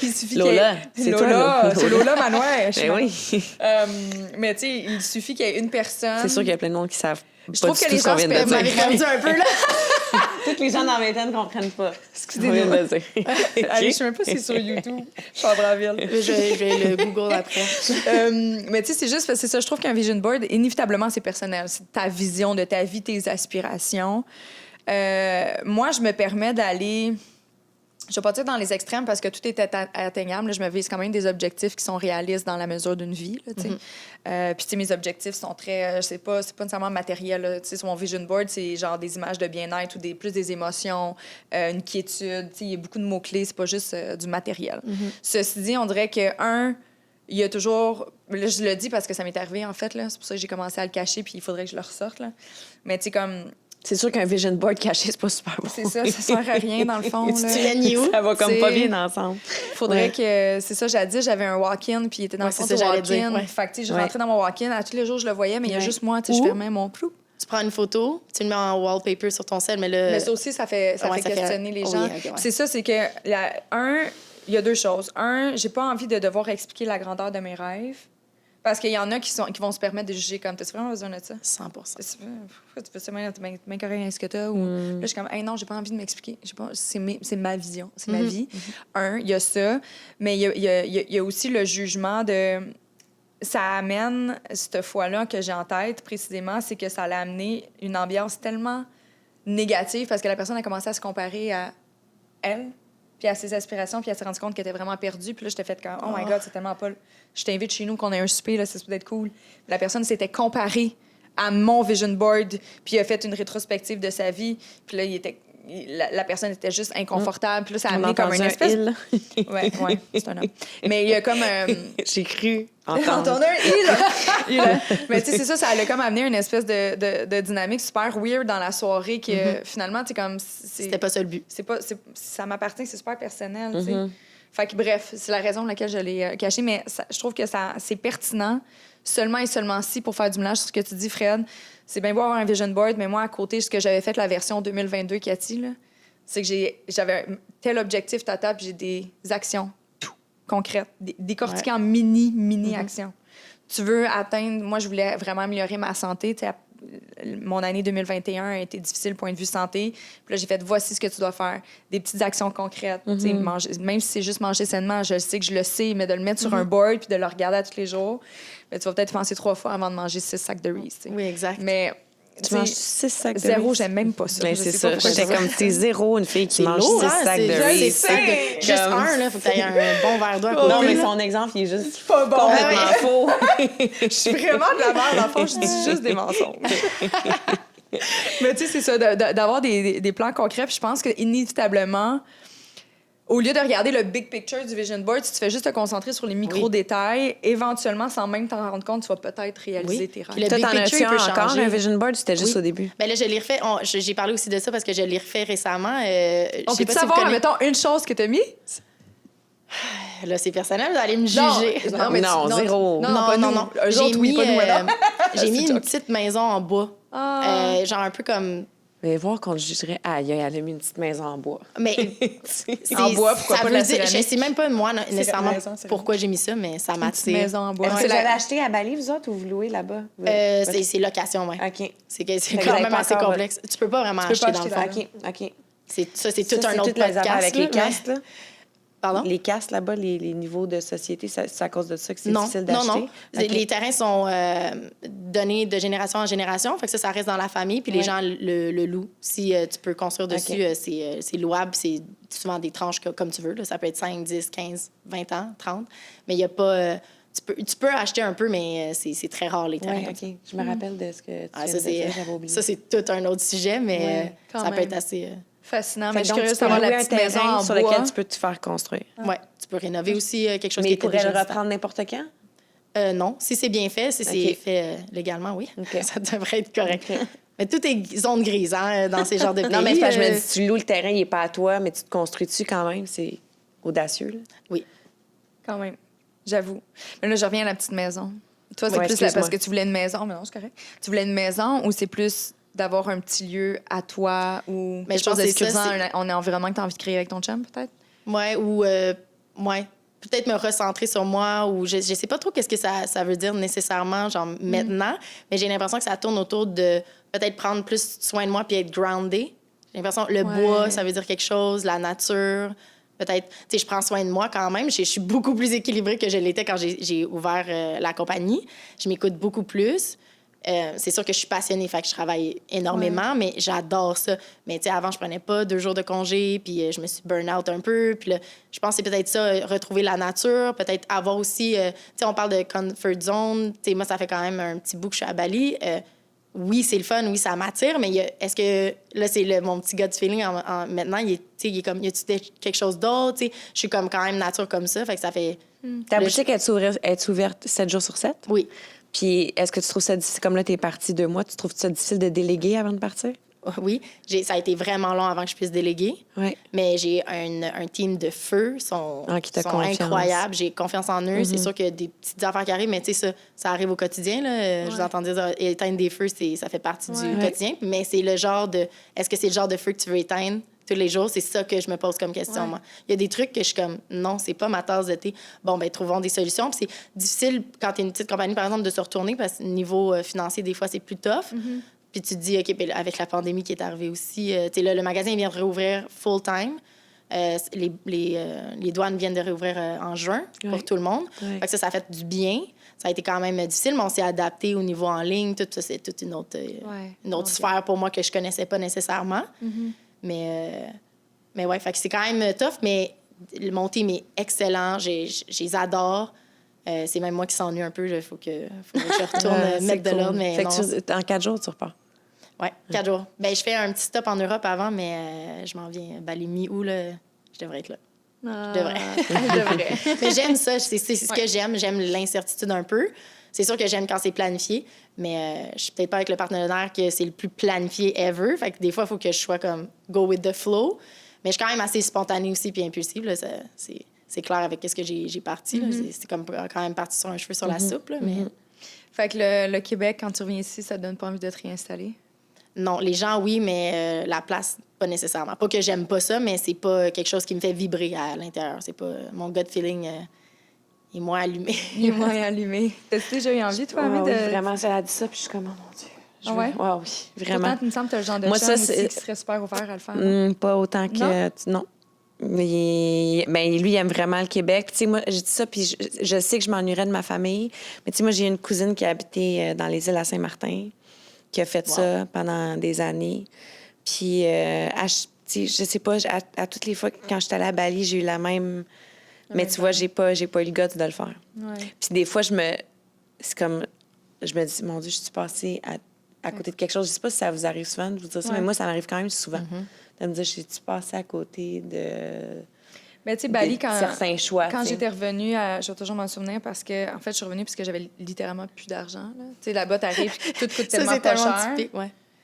il suffit
Lola, c'est toi,
c'est Lola Manoir.
Ben oui.
Mais tu sais, il suffit qu'il y ait une personne.
C'est sûr qu'il y a plein de monde qui savent
Je
pas
trouve
du
que
tout
les
ce qu'on
gens
vient
se
de
peuvent
dire.
m'avez rendu un peu, là.
Toutes les gens dans la vingtaine comprennent pas ce qu'on
Excusez-nous.
vient de dire.
Allez, je sais même pas si c'est sur YouTube. Chambre en ville.
Je vais le Google après.
Mais tu sais, c'est juste parce que c'est ça. Je trouve qu'un vision board, inévitablement, c'est personnel. C'est ta vision de ta vie, tes aspirations. Moi, je me permets d'aller... Je vais pas dire dans les extrêmes parce que tout est atteignable. Là, je me vise quand même des objectifs qui sont réalistes dans la mesure d'une vie. Là, puis, tu sais, mes objectifs sont très... c'est pas nécessairement matériel. Là. Tu sais, sur mon vision board, c'est genre des images de bien-être ou plus des émotions, une quiétude. Tu sais, il y a beaucoup de mots-clés. C'est pas juste du matériel. Ceci dit, on dirait que, il y a toujours... Là, je le dis parce que ça m'est arrivé, en fait. Là. C'est pour ça que j'ai commencé à le cacher puis il faudrait que je le ressorte. Là. Mais tu sais, comme...
C'est sûr qu'un vision board caché, c'est pas super bon.
C'est ça sert à rien, dans le fond.
Tu gagnes où?
Ça va comme pas bien ensemble.
Faudrait que... C'est ça, jadis, j'avais un walk-in, puis il était dans le fond du walk-in. Fait que, tu sais, je rentrais dans mon walk-in, à tous les jours, je le voyais, mais il y a juste moi, tu sais, je fermais mon plou.
Tu prends une photo, tu le mets en wallpaper sur ton cell, mais là...
Mais ça aussi, ça fait questionner les gens.
Oui, okay,
C'est ça, c'est que, il y a 2 choses. J'ai pas envie de devoir expliquer la grandeur de mes rêves. Parce qu'il y en a qui vont se permettre de juger comme, t'as vraiment besoin de ça?
100%.
Pourquoi tu fais ça, bien correct, ce que t'as? Ou là, je suis comme, hey, non, j'ai pas envie de m'expliquer. C'est ma vision, c'est ma vie. Il y a ça. Mais il y a aussi le jugement de... Ça amène, cette fois-là que j'ai en tête, précisément, c'est que ça allait amener une ambiance tellement négative parce que la personne a commencé à se comparer à elle, puis à ses aspirations, puis elle s'est rendue compte qu'elle était vraiment perdue. Puis là, j'étais faite comme, oh my God, c'est tellement pas... Je t'invite chez nous qu'on ait un souper, là, ça peut être cool. La personne s'était comparée à mon vision board, puis a fait une rétrospective de sa vie. Puis là, la personne était juste inconfortable. Puis là, ça a amené comme une espèce... Ouais, c'est un homme. Mais il y a comme...
J'ai cru
entendre il. Mais tu sais, c'est ça a comme amené une espèce de dynamique super weird dans la soirée que finalement, tu sais, comme...
C'était pas ça le but.
Ça m'appartient, c'est super personnel, tu sais. Fait que bref, c'est la raison pour laquelle je l'ai caché, mais je trouve que c'est pertinent seulement et seulement si pour faire du ménage sur ce que tu dis, Fred. C'est bien beau avoir un vision board, mais moi, à côté, ce que j'avais fait la version 2022, Cathy, là, c'est que j'avais tel objectif, tata, puis j'ai des actions concrètes, décortiquées en mini-actions. Tu veux atteindre... Moi, je voulais vraiment améliorer ma santé. Mon année 2021 a été difficile point de vue santé. Puis là, j'ai fait, voici ce que tu dois faire. Des petites actions concrètes. Manger, même si c'est juste manger sainement, je sais que je le sais, mais de le mettre sur un board puis de le regarder à tous les jours, ben, tu vas peut-être penser 3 fois avant de manger 6 sacs de Reese.
Oui, exact.
Mais...
Tu manges 6 sacs de Reese?
0, j'aime même pas ça.
Ben, c'est ça. J'étais comme, t'es 0, une fille qui mange 6 sacs de Reese.
C'est juste un, là. Faut que t'aies un bon verre d'eau à côté.
Non, mais son exemple, il est juste
pas bon.
Complètement faux.
Je suis vraiment de la merde. En fond, je dis juste des mensonges. Mais tu sais, c'est ça, d'avoir des plans concrets. Puis je pense qu'inévitablement, au lieu de regarder le big picture du vision board, si tu fais juste te concentrer sur les micro-détails, éventuellement, sans même t'en rendre compte, tu vas peut-être réaliser tes rêves.
Puis le big picture, il peut changer.
Encore un vision board, c'était juste au début?
Bien là, je l'ai refait. J'ai parlé aussi de ça parce que je l'ai refait récemment.
On peut savoir, mettons, une chose que t'as mis?
Là, c'est personnel, vous allez me juger.
Non, zéro.
Non. J'ai mis une petite maison en bois. Genre un peu comme...
Mais voir qu'on jugerait, aïe, elle a mis une petite maison en bois.
Mais
en bois, pourquoi pas la céramique?
Je sais même pas, moi, nécessairement, pourquoi j'ai mis ça, mais ça m'a attiré.
Une maison en bois.
Est-ce que vous l'avez acheté à Bali, vous autres, ou vous louez là-bas?
C'est location, oui.
OK.
C'est quand même assez complexe. Tu peux pas vraiment acheter dans le fond.
OK.
C'est tout un autre podcast.
Avec les castes, là.
Pardon?
Les castes là-bas, les niveaux de société, c'est à cause de ça que c'est difficile d'acheter?
Non. Okay. Les terrains sont donnés de génération en génération. Fait que ça reste dans la famille, puis les gens le louent. Si tu peux construire dessus, c'est louable. C'est souvent des tranches comme tu veux. Là. Ça peut être 5, 10, 15, 20 ans, 30. Mais il n'y a pas... Tu peux acheter un peu, mais c'est très rare, les terrains.
Oui, OK. Je me rappelle de ce que tu viens de dire, j'avais oublié.
Ça, c'est tout un autre sujet, mais ça peut être assez...
fascinant.
Mais
je suis curieuse d'avoir la petite maison en
sur
bois.
lequel tu peux te faire construire.
Oui, tu peux rénover aussi quelque chose
mais
qui était déjà
pourrais le reprendre n'importe quand?
Non. Si c'est bien fait, si c'est fait légalement, oui.
Okay.
Ça devrait être correct. Okay. Mais tout est zone grise hein, dans ces genres de pays.
Non, mais je me dis, tu loues le terrain, il n'est pas à toi, mais tu te construis-tu quand même? C'est audacieux, là.
Oui.
Quand même. J'avoue. Mais là, je reviens à la petite maison. Toi, c'est plus parce que tu voulais une maison. Mais non, c'est correct. Tu voulais une maison ou c'est plus d'avoir un petit lieu à toi ou quelque chose de sécurisant, un environnement que tu as envie de créer avec ton chum, peut-être?
Oui, ou... ouais. Peut-être me recentrer sur moi ou je sais pas trop qu'est-ce que ça veut dire nécessairement, genre maintenant, mais j'ai l'impression que ça tourne autour de peut-être prendre plus soin de moi puis être grounded. J'ai l'impression que le bois, ça veut dire quelque chose, la nature. Peut-être, tu sais, je prends soin de moi quand même. Je suis beaucoup plus équilibrée que je l'étais quand j'ai ouvert la compagnie. Je m'écoute beaucoup plus. C'est sûr que je suis passionnée, fait que je travaille énormément, mais j'adore ça. Mais tu sais, avant, je prenais pas 2 jours de congé, puis je me suis burn-out un peu. Puis là, je pense que c'est peut-être ça, retrouver la nature, peut-être avoir aussi... tu sais, on parle de comfort zone. Tu sais, moi, ça fait quand même un petit bout que je suis à Bali. Oui, c'est le fun, oui, ça m'attire, mais est-ce que... Là, c'est mon petit gut feeling maintenant. Il est comme, y a-tu quelque chose d'autre? Tu sais, je suis comme quand même nature comme ça, fait que ça fait...
Ta boutique, est ouverte 7 jours sur 7?
Oui.
Puis, est-ce que tu trouves ça difficile, comme là, t'es partie 2 mois, tu trouves ça difficile de déléguer avant de partir?
Oui. Ça a été vraiment long avant que je puisse déléguer.
Oui.
Mais j'ai un team de feu. Ils sont incroyables. J'ai confiance en eux. C'est sûr qu'il y a des petites affaires qui arrivent, mais tu sais, ça arrive au quotidien. Là. Je vous entends dire éteindre des feux, ça fait partie du quotidien. Mais c'est le genre de... Est-ce que c'est le genre de feu que tu veux éteindre tous les jours? C'est ça que je me pose comme question, moi. Il y a des trucs que je suis comme, non, c'est pas ma tasse de thé. Bon, ben trouvons des solutions. Puis c'est difficile, quand tu es une petite compagnie, par exemple, de se retourner, parce que niveau financier, des fois, c'est plus tough. Puis tu te dis, OK, ben, avec la pandémie qui est arrivée aussi, tu sais, là, le magasin vient de réouvrir full-time. Les douanes viennent de réouvrir en juin pour tout le monde. Fait que ça fait du bien. Ça a été quand même difficile, mais on s'est adapté au niveau en ligne. Tout ça, c'est toute une autre sphère pour moi que je connaissais pas nécessairement. Mais ouais, fait que c'est quand même tough, mais mon team est excellent. Je les adore. C'est même moi qui s'ennuie un peu. Il faut que je retourne mettre de l'ordre. Mais
fait que en 4 jours, tu repars?
Oui, 4 jours. Ben, je fais un petit stop en Europe avant, mais je m'en viens. Bali mi-août, là, je devrais être là. Je devrais. Mais j'aime ça. C'est ce que j'aime. J'aime l'incertitude un peu. C'est sûr que j'aime quand c'est planifié, mais je suis peut-être pas avec le partenaire que c'est le plus planifié ever. Fait que des fois, il faut que je sois comme go with the flow. Mais je suis quand même assez spontanée aussi puis impulsive. Là, c'est clair avec ce que j'ai parti. Là. C'est comme quand même parti sur un cheveu sur la soupe. Là, mais...
Fait que le Québec, quand tu reviens ici, ça te donne pas envie de te réinstaller?
Non, les gens, oui, mais la place, pas nécessairement. Pas que j'aime pas ça, mais c'est pas quelque chose qui me fait vibrer à l'intérieur. C'est pas... Mon gut feeling est moins allumé.
Il est moins allumé. T'as-tu déjà eu envie, toi, Amé, de...
Oui, vraiment, ça a dit ça, puis je suis comme, oh mon Dieu. Oui, vraiment.
Pourtant, tu me sembles que t'as le genre de
moi,
chum aussi qui serait super ouvert à le faire.
Pas autant que... Non. Mais lui, il aime vraiment le Québec. Tu sais, moi, j'ai dit ça, puis je sais que je m'ennuierais de ma famille. Mais tu sais, moi, j'ai une cousine qui a habité dans les îles à Saint-Martin, qui a fait ça pendant des années. Puis, je sais pas, à toutes les fois quand je suis allée à Bali, j'ai eu la même... Mais tu vois, j'ai pas eu le goût de le faire. Puis des fois, c'est comme... Je me dis, mon Dieu, je suis passée à côté de quelque chose. Je sais pas si ça vous arrive souvent de vous dire ça, mais moi, ça m'arrive quand même souvent. De me dire, je suis passée à côté de...
Mais tu sais, Bali,
certains choix.
Quand j'étais revenue, je vais toujours m'en souvenir parce que, en fait, je suis revenue parce que j'avais littéralement plus d'argent. Tu sais, là-bas, t'arrives, tout coûte tellement pas cher.
Typique,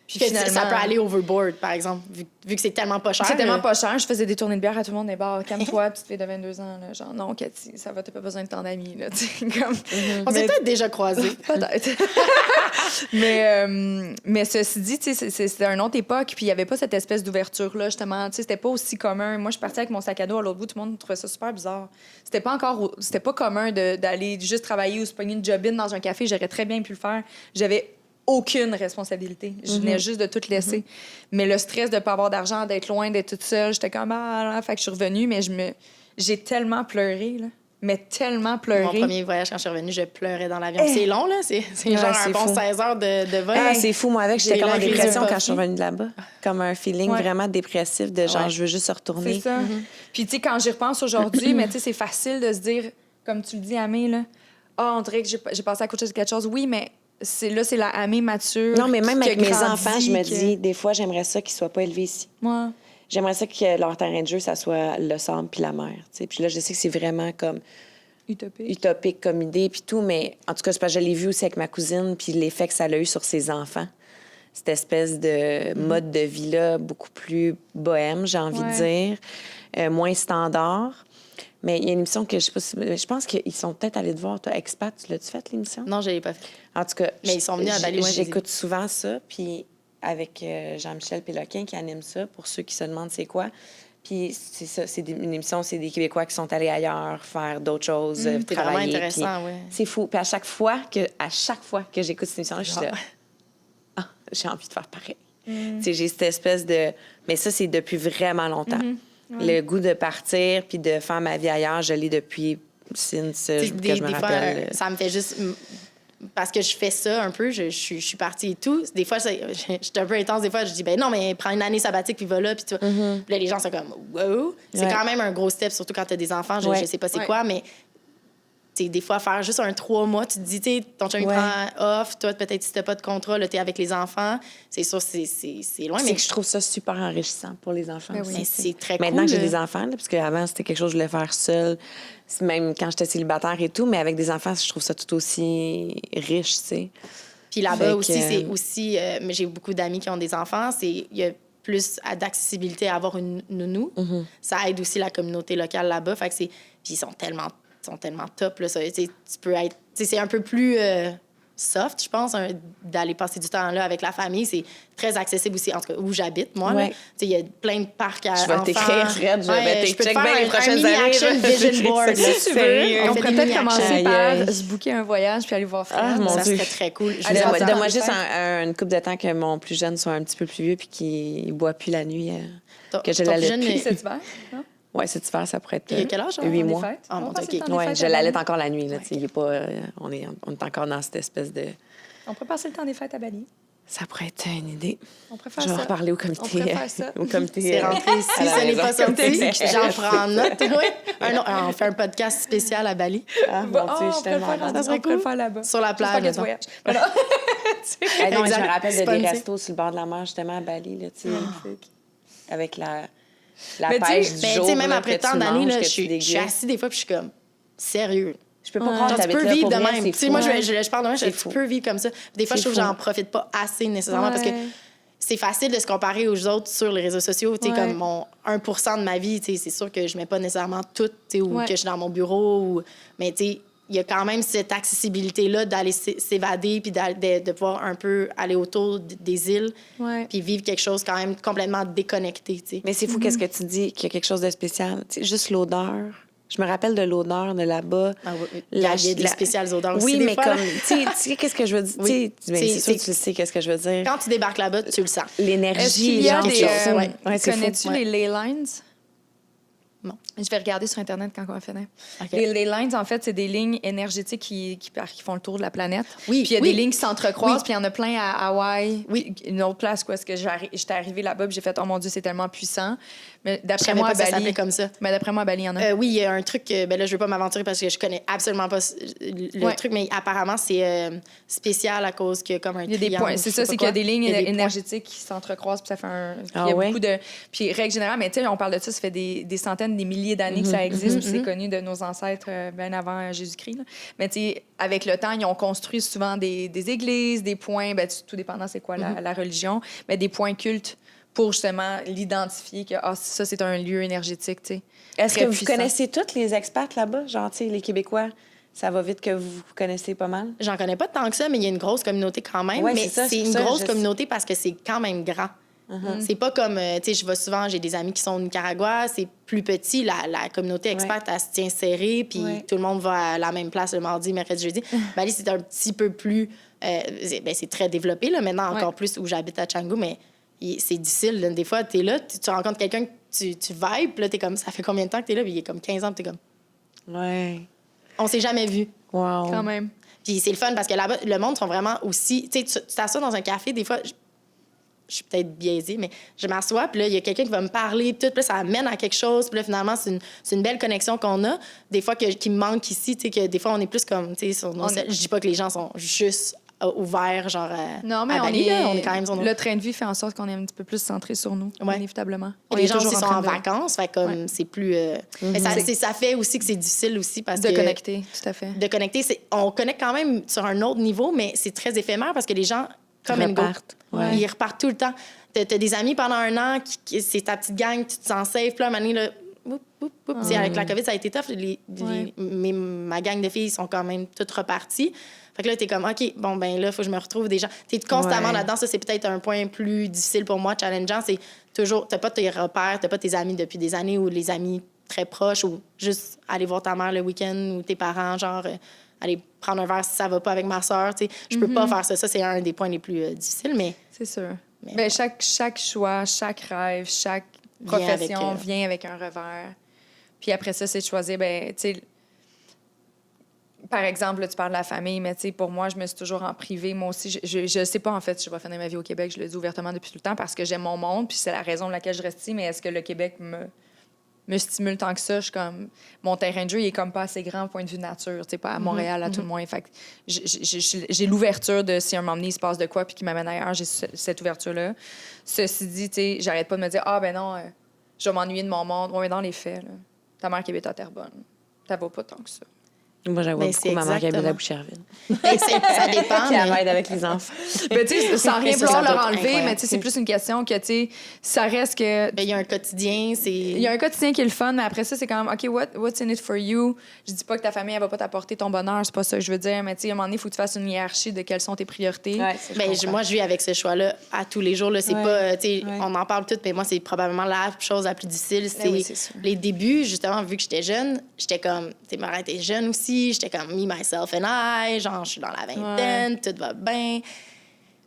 Puis finalement, ça peut aller overboard, par exemple, vu que c'est tellement pas cher.
C'est tellement pas cher. Je faisais des tournées de bière à tout le monde des bars. Calme-toi, petite fille de 22 ans. Là. Genre, non, Cathy, ça va, t'as pas besoin de tant d'amis. Là, comme...
On s'est peut-être déjà croisés.
Peut-être. mais ceci dit, c'était une autre époque. Puis il y avait pas cette espèce d'ouverture-là, justement. C'était pas aussi commun. Moi, je suis partie avec mon sac à dos à l'autre bout. Tout le monde trouvait ça super bizarre. C'était pas commun d'aller juste travailler ou se pogner une job-in dans un café. J'aurais très bien pu le faire. J'avais aucune responsabilité. Je venais juste de tout laisser. Mais le stress de ne pas avoir d'argent, d'être loin, d'être toute seule, j'étais comme... Fait que je suis revenue, mais j'ai tellement pleuré, là. Mais tellement pleuré.
Mon premier voyage, quand je suis revenue, je pleurais dans l'avion. C'est long, là. C'est genre un bon 16 heures de vol.
C'est fou. Moi, j'étais comme en dépression quand je suis revenue de là-bas. Comme un feeling vraiment dépressif de genre, je veux juste retourner.
C'est ça. Puis, tu sais, quand j'y repense aujourd'hui, mais tu sais, c'est facile de se dire, comme tu le dis, Amé, là, on dirait que j'ai passé à côté de quelque chose. Oui, mais... c'est la Amé mature.
Non, mais même avec mes enfants, je me dis, des fois, j'aimerais ça qu'ils soient pas élevés ici.
Moi.
J'aimerais ça que leur terrain de jeu, ça soit le sable puis la mer. T'sais. Puis là, je sais que c'est vraiment comme utopique comme idée, puis tout, mais en tout cas, c'est parce que je l'ai vu aussi avec ma cousine, puis l'effet que ça a eu sur ses enfants. Cette espèce de mode de vie-là, beaucoup plus bohème, j'ai envie de dire, moins standard. Mais il y a une émission que je sais pas si... Je pense qu'ils sont peut-être allés te voir, toi, Expat. Tu l'as-tu fait, l'émission?
Non, je l'ai pas fait.
En tout cas...
Mais ils sont venus à Bali, moi,
j'écoute souvent ça, puis avec Jean-Michel Péloquin qui anime ça, pour ceux qui se demandent c'est quoi. Puis c'est ça, une émission, c'est des Québécois qui sont allés ailleurs faire d'autres choses,
C'est vraiment
travailler.
intéressant, oui.
C'est fou. Puis à chaque fois que j'écoute cette émission-là, je suis là... Ah, j'ai envie de faire pareil. Tu sais, j'ai cette espèce de... Mais ça, c'est depuis vraiment longtemps. Le goût de partir puis de faire ma vie ailleurs, je l'ai depuis since que je me rappelle.
Fois, ça me fait juste... Parce que je fais ça un peu, je suis partie et tout. Des fois, j'étais un peu intense. Des fois, je dis, ben non, mais prends une année sabbatique puis va là. Puis là, les gens sont comme, wow. C'est quand même un gros step, surtout quand tu as des enfants. Je sais pas c'est quoi, mais... Des fois, faire juste un 3 mois, tu te dis, ton chum, il prend off. Toi, peut-être, si t'as pas de contrat, là, t'es avec les enfants. C'est sûr, c'est loin.
C'est que je trouve ça super enrichissant pour les enfants.
Ben oui, c'est très cool.
Maintenant que j'ai des enfants, là, parce qu'avant, c'était quelque chose que je voulais faire seule, même quand j'étais célibataire et tout, mais avec des enfants, je trouve ça tout aussi riche, tu sais.
Puis là-bas aussi, c'est aussi... mais j'ai beaucoup d'amis qui ont des enfants. Il y a plus d'accessibilité à avoir une nounou. Ça aide aussi la communauté locale là-bas. Fait que puis ils sont tellement top. Là, ça, tu peux être... C'est un peu plus soft, je pense, d'aller passer du temps là avec la famille. C'est très accessible aussi, en tout cas, où j'habite, moi. Il y a plein de parcs à enfants.
Je vais t'écrire, Fred. Je vais t'écrire bien les prochaines années.
Action vision board, si tu veux.
On pourrait peut-être commencer par se booker un voyage puis aller voir Fred.
Ah, mon
ça
Dieu.
serait très cool.
Donne-moi juste une couple de temps que mon plus jeune soit un petit peu plus vieux puis qu'il ne boit plus la nuit, que je l'allaite plus.
Cet hiver, non?
Oui, cet hiver, ça pourrait être.
Il y a quel âge?
8 mois.
Ah, mon Dieu, OK.
Ouais, je l'allaite encore la nuit. Là, il est pas, on est encore dans cette espèce de...
On pourrait passer le temps des fêtes à Bali.
Ça pourrait être une idée.
On préfère
je vais en reparler au comité.
On préfère ça.
Au comité.
C'est rentré ici, ce n'est pas sorti. J'en prends note. On fait un podcast spécial à Bali.
Ah, mon Dieu, je suis tellement
Ça serait cool.
Le faire là-bas.
Sur la plage.
J'espère que tu voyages.
Non, je me rappelle de des restos sur le bord de la mer, justement, à Bali, là, tu sais, avec la pêche du jour.
Même après tant d'années, je suis assise des fois puis je suis comme, sérieux.
Je peux pas croire que
tu peux vivre de même. Moi, je parle de même, tu peux vivre comme ça. Des fois, je trouve que j'en profite pas assez nécessairement parce que c'est facile de se comparer aux autres sur les réseaux sociaux. Comme mon 1% de ma vie, c'est sûr que je mets pas nécessairement tout ou que je suis dans mon bureau. Mais il y a quand même cette accessibilité-là d'aller s'évader puis de pouvoir un peu aller autour des îles puis vivre quelque chose quand même complètement déconnecté. T'sais.
Mais c'est fou qu'est-ce que tu dis, qu'il y a quelque chose de spécial. T'sais, juste l'odeur. Je me rappelle de l'odeur de là-bas.
Ah oui. Il y a des spéciales odeurs aussi.
Oui,
des
mais
fois,
comme, tu sais, qu'est-ce que je veux dire?
Oui.
C'est sûr que tu sais qu'est-ce que je veux dire.
Quand tu débarques là-bas, tu le sens.
L'énergie,
est-ce qu'il y a
des...
Connais-tu les ley lines?
Non.
Je vais regarder sur Internet quand on va finir.
Okay.
Les ley lines, en fait, c'est des lignes énergétiques qui font le tour de la planète.
Oui,
puis il y a des lignes qui s'entrecroisent,
Oui.
puis il y en a plein à Hawaï. Oui. Une autre place, quoi, parce que j'étais arrivée là-bas, puis j'ai fait, oh mon Dieu, c'est tellement puissant. Mais d'après moi, à
ça
Bali,
s'appelait comme ça.
Mais d'après moi, à Bali, il y en a.
Oui, il y a un truc, là, je veux pas m'aventurer parce que je connais absolument pas le truc, mais apparemment, c'est spécial à cause qu'il y a comme un
il y a des points. C'est ça, c'est qu'il y a des lignes énergétiques qui s'entrecroisent, puis ça fait un. Il y a beaucoup de. Puis, règle générale, mais tu sais, on parle de ça fait des centaines, des milliers d'années que ça existe, puis c'est connu de nos ancêtres bien avant Jésus-Christ. Là. Mais tu sais, avec le temps, ils ont construit souvent des églises, des points, tout dépendant c'est quoi la religion, mais des points cultes pour justement l'identifier que ça, c'est un lieu énergétique, tu sais.
Est-ce que vous connaissez tous les expats là-bas? Genre, tu sais, les Québécois, ça va vite que vous connaissez pas mal?
J'en connais pas tant que ça, mais il y a une grosse communauté quand même.
Ouais,
mais c'est une grosse communauté parce que c'est quand même grand. C'est pas comme, tu sais, je vais souvent, j'ai des amis qui sont au Nicaragua, c'est plus petit, la communauté expat, elle se tient serrée, puis tout le monde va à la même place le mardi, mercredi, jeudi. Bali, c'est un petit peu plus, c'est très développé, là, maintenant, encore plus où j'habite à Canggu, mais c'est difficile. Là. Des fois, t'es là, tu rencontres quelqu'un que tu vibes, puis là, t'es comme, ça fait combien de temps que t'es là? Puis il est comme 15 ans, puis t'es comme...
Ouais.
On s'est jamais vu.
Wow.
Quand même.
Puis c'est le fun, parce que là-bas, le monde sont vraiment aussi... Tu sais, tu t'assois dans un café, des fois... Je suis peut-être biaisée, mais je m'assois, puis là, il y a quelqu'un qui va me parler, puis là, ça amène à quelque chose, puis là, finalement, c'est une belle connexion qu'on a. Des fois, qui me manque ici, tu sais, que des fois, on est plus comme, tu sais, je dis pas que les gens sont juste ouvert, genre,
Non, mais
à Bali, là. On est quand même sur nous.
Le train de vie fait en sorte qu'on est un petit peu plus centré sur nous, inévitablement.
Et les gens aussi sont en vacances, fait comme c'est plus... Mais ça fait aussi que c'est difficile aussi parce que...
De connecter, tout à fait.
De connecter, on connecte quand même sur un autre niveau, mais c'est très éphémère parce que les gens, comme and go, ils repartent tout le temps. T'as des amis pendant un an, c'est ta petite gang, tu te sens safe, puis là, un moment donné, là, avec la COVID, ça a été tough. Ma gang de filles sont quand même toutes reparties. Fait que là, t'es comme, OK, bon, ben là, il faut que je me retrouve des gens. T'es constamment là-dedans. Ça, c'est peut-être un point plus difficile pour moi, challengeant. C'est toujours, t'as pas tes repères, t'as pas tes amis depuis des années ou les amis très proches ou juste aller voir ta mère le week-end ou tes parents, genre, aller prendre un verre si ça va pas avec ma soeur. Tu sais, je peux pas faire ça. Ça, c'est un des points les plus difficiles, mais...
C'est sûr. Mais chaque choix, chaque rêve, chaque profession vient avec un revers. Puis après ça, c'est de choisir, ben, tu sais, par exemple, là, tu parles de la famille, mais tu sais, pour moi, je me suis toujours en privé. Moi aussi, je sais pas, en fait, si je vais finir ma vie au Québec. Je le dis ouvertement depuis tout le temps parce que j'aime mon monde, puis c'est la raison pour laquelle je reste ici. Mais est-ce que le Québec me stimule tant que ça? Je suis comme... Mon terrain de jeu, il est comme pas assez grand point de vue nature, tu sais, pas à Montréal, à tout le moins. Fait que j'ai l'ouverture de si un moment donné, il se passe de quoi puis qu'il m'amène ailleurs, j'ai cette ouverture-là. Ceci dit, tu sais, j'arrête pas de me dire, ah, ben non, je vais m'ennuyer de mon monde. Oui, mais dans les faits, là, ta mère qui habite à Terrebonne, ça vaut pas tant que ça.
Moi, j'avoue beaucoup ma mère qui habite à Boucherville.
Ça dépend.
Qui m'aide avec les enfants.
Ben, tu sais, sans rien vouloir leur enlever, mais tu sais, c'est plus une question que, tu sais, ça reste que...
Il y a un quotidien, c'est...
Il y a un quotidien qui est le fun, mais après ça, c'est quand même, OK, what's in it for you? Je dis pas que ta famille, elle va pas t'apporter ton bonheur, c'est pas ça que je veux dire, mais tu sais, à un moment donné, il faut que tu fasses une hiérarchie de quelles sont tes priorités.
Ouais,
moi, je vis avec ce choix-là à tous les jours. Là. C'est pas, tu sais, on en parle tout, mais moi, c'est probablement la chose la plus difficile. C'est les débuts, justement, vu que j'étais jeune, j'étais comme, tu sais, ma mère était jeune aussi, j'étais comme me, myself and I, genre, je suis dans la vingtaine, tout va bien.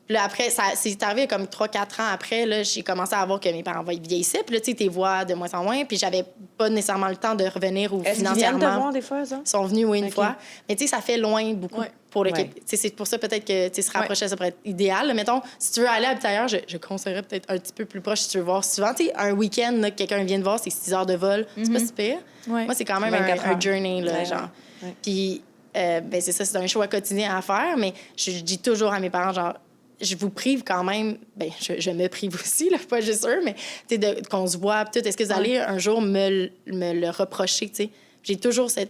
Puis là, après, c'est arrivé comme 3-4 ans après, là, j'ai commencé à voir que mes parents vieillissaient. Puis là, tu sais, tes voix de moins en moins. Puis j'avais pas nécessairement le temps de revenir ou financièrement. Ils viennent te
voir des fois, ça?
Ils sont venus, une fois. Mais tu sais, ça fait loin beaucoup pour le Québec. C'est pour ça peut-être que se rapprocher, ça pourrait être idéal. Là, mettons, si tu veux aller habiter ailleurs, je conseillerais peut-être un petit peu plus proche si tu veux voir souvent. Tu sais, un week-end, là, quelqu'un vient te voir, c'est 6 heures de vol. C'est pas si pire. Moi, c'est quand même un journey, là, genre. Puis, ben, c'est ça, c'est un choix quotidien à faire. Mais je dis toujours à mes parents, genre, je vous prive quand même, ben je me prive aussi, là, pas juste eux, mais qu'on se voit, tout. Est-ce que vous allez un jour me le reprocher, tu sais? J'ai toujours c'est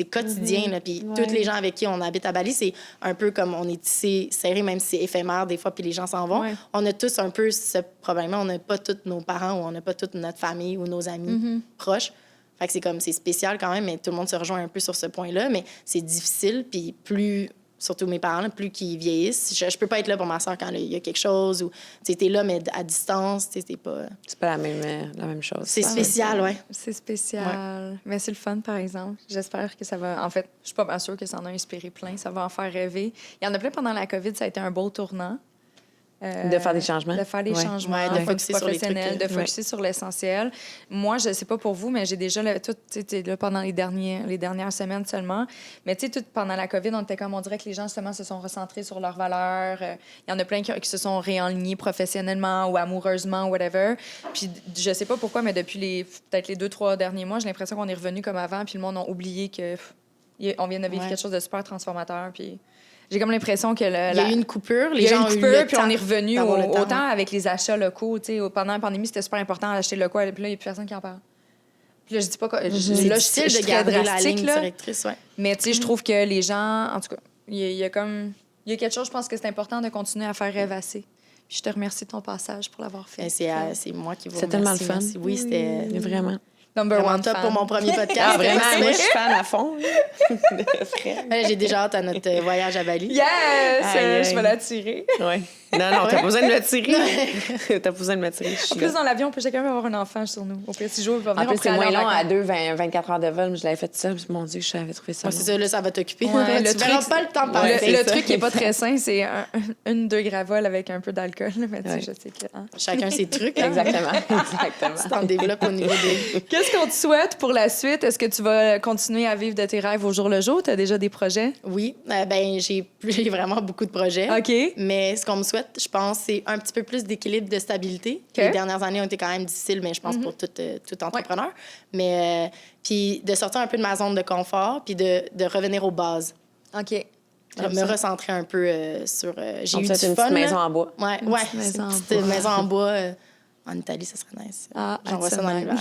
quotidien, là, puis tous les gens avec qui on habite à Bali, c'est un peu comme on est tissé serré, même si c'est éphémère des fois, puis les gens s'en vont. On a tous un peu ce problème-là. On n'a pas tous nos parents ou on n'a pas toute notre famille ou nos amis proches. Fait que c'est spécial quand même, mais tout le monde se rejoint un peu sur ce point-là, mais c'est difficile, puis plus... Surtout mes parents, là, plus qu'ils vieillissent. Je peux pas être là pour ma soeur quand il y a quelque chose ou tu es là, mais à distance, t'es pas...
C'est pas la même chose.
C'est spécial, oui.
C'est spécial. Mais c'est le fun, par exemple. J'espère que ça va... En fait, je suis pas bien sûre que ça en a inspiré plein. Ça va en faire rêver. Il y en a plein pendant la COVID, ça a été un beau tournant.
De faire des changements.
De faire des changements, de focuser sur les trucs, de focuser sur l'essentiel. Moi, je sais pas pour vous, mais j'ai déjà tout, tu sais, là, pendant les dernières semaines seulement. Mais tu sais, tout pendant la COVID, on était comme, on dirait que les gens justement se sont recentrés sur leurs valeurs. Il y en a plein qui se sont réalignés professionnellement ou amoureusement, whatever. Puis je sais pas pourquoi, mais depuis peut-être les 2-3 derniers mois, j'ai l'impression qu'on est revenu comme avant, puis le monde a oublié que on vient de vivre quelque chose de super transformateur, puis... J'ai comme l'impression que... Il y
a eu une coupure.
Les gens ont eu le temps, puis on est revenu autant avec les achats locaux. Pendant la pandémie, c'était super important d'acheter local, puis là, il n'y a plus personne qui en parle. Puis là, je dis pas que...
Là, je suis très drastique, là.
Mais tu sais, je trouve que les gens... En tout cas, il y a quelque chose, je pense que c'est important de continuer à faire rêvasser. Puis je te remercie de ton passage pour l'avoir fait.
C'est moi qui vous remercie.
C'est tellement le fun.
Oui, c'était...
Vraiment.
Number one
top
fan.
pour mon premier podcast.
Ah, vraiment? Moi, je suis fan à fond.
J'ai déjà hâte à notre voyage à Bali.
Yes! Je vais l'attirer.
Oui. Non, t'as pas besoin de me tirer. T'as pas besoin de me tirer.
En plus, dans l'avion, chacun va avoir un enfant sur nous. Au pire, si Joe va venir,
en plus, c'est moins long à 24 heures de vol. Mais je l'avais fait ça. Mon Dieu, j'avais trouvé ça.
C'est ça, là, ça va t'occuper.
Ouais,
tu verras pas le temps de parler.
Le truc qui est pas très sain, c'est 1-2 gravoles avec un peu d'alcool. Mais tu sais, je sais que...
Chacun ses trucs.
Exactement.
Tu t'en développes au niveau des...
Qu'est-ce qu'on te souhaite pour la suite? Est-ce que tu vas continuer à vivre de tes rêves au jour le jour? Tu as déjà des projets?
Oui. Ben j'ai vraiment beaucoup de projets.
OK.
Mais ce qu'on me souhaite, je pense, c'est un petit peu plus d'équilibre, de stabilité. Les dernières années ont été quand même difficiles, mais je pense pour tout entrepreneur. Mais puis de sortir un peu de ma zone de confort, puis de revenir aux bases.
OK.
me recentrer un peu sur... j'ai eu du
une
fun.
petite maison en bois.
Ouais,
maison en
une petite
bois.
maison en bois. En Italie, ça serait nice. J'envoie ça dans l'hiver.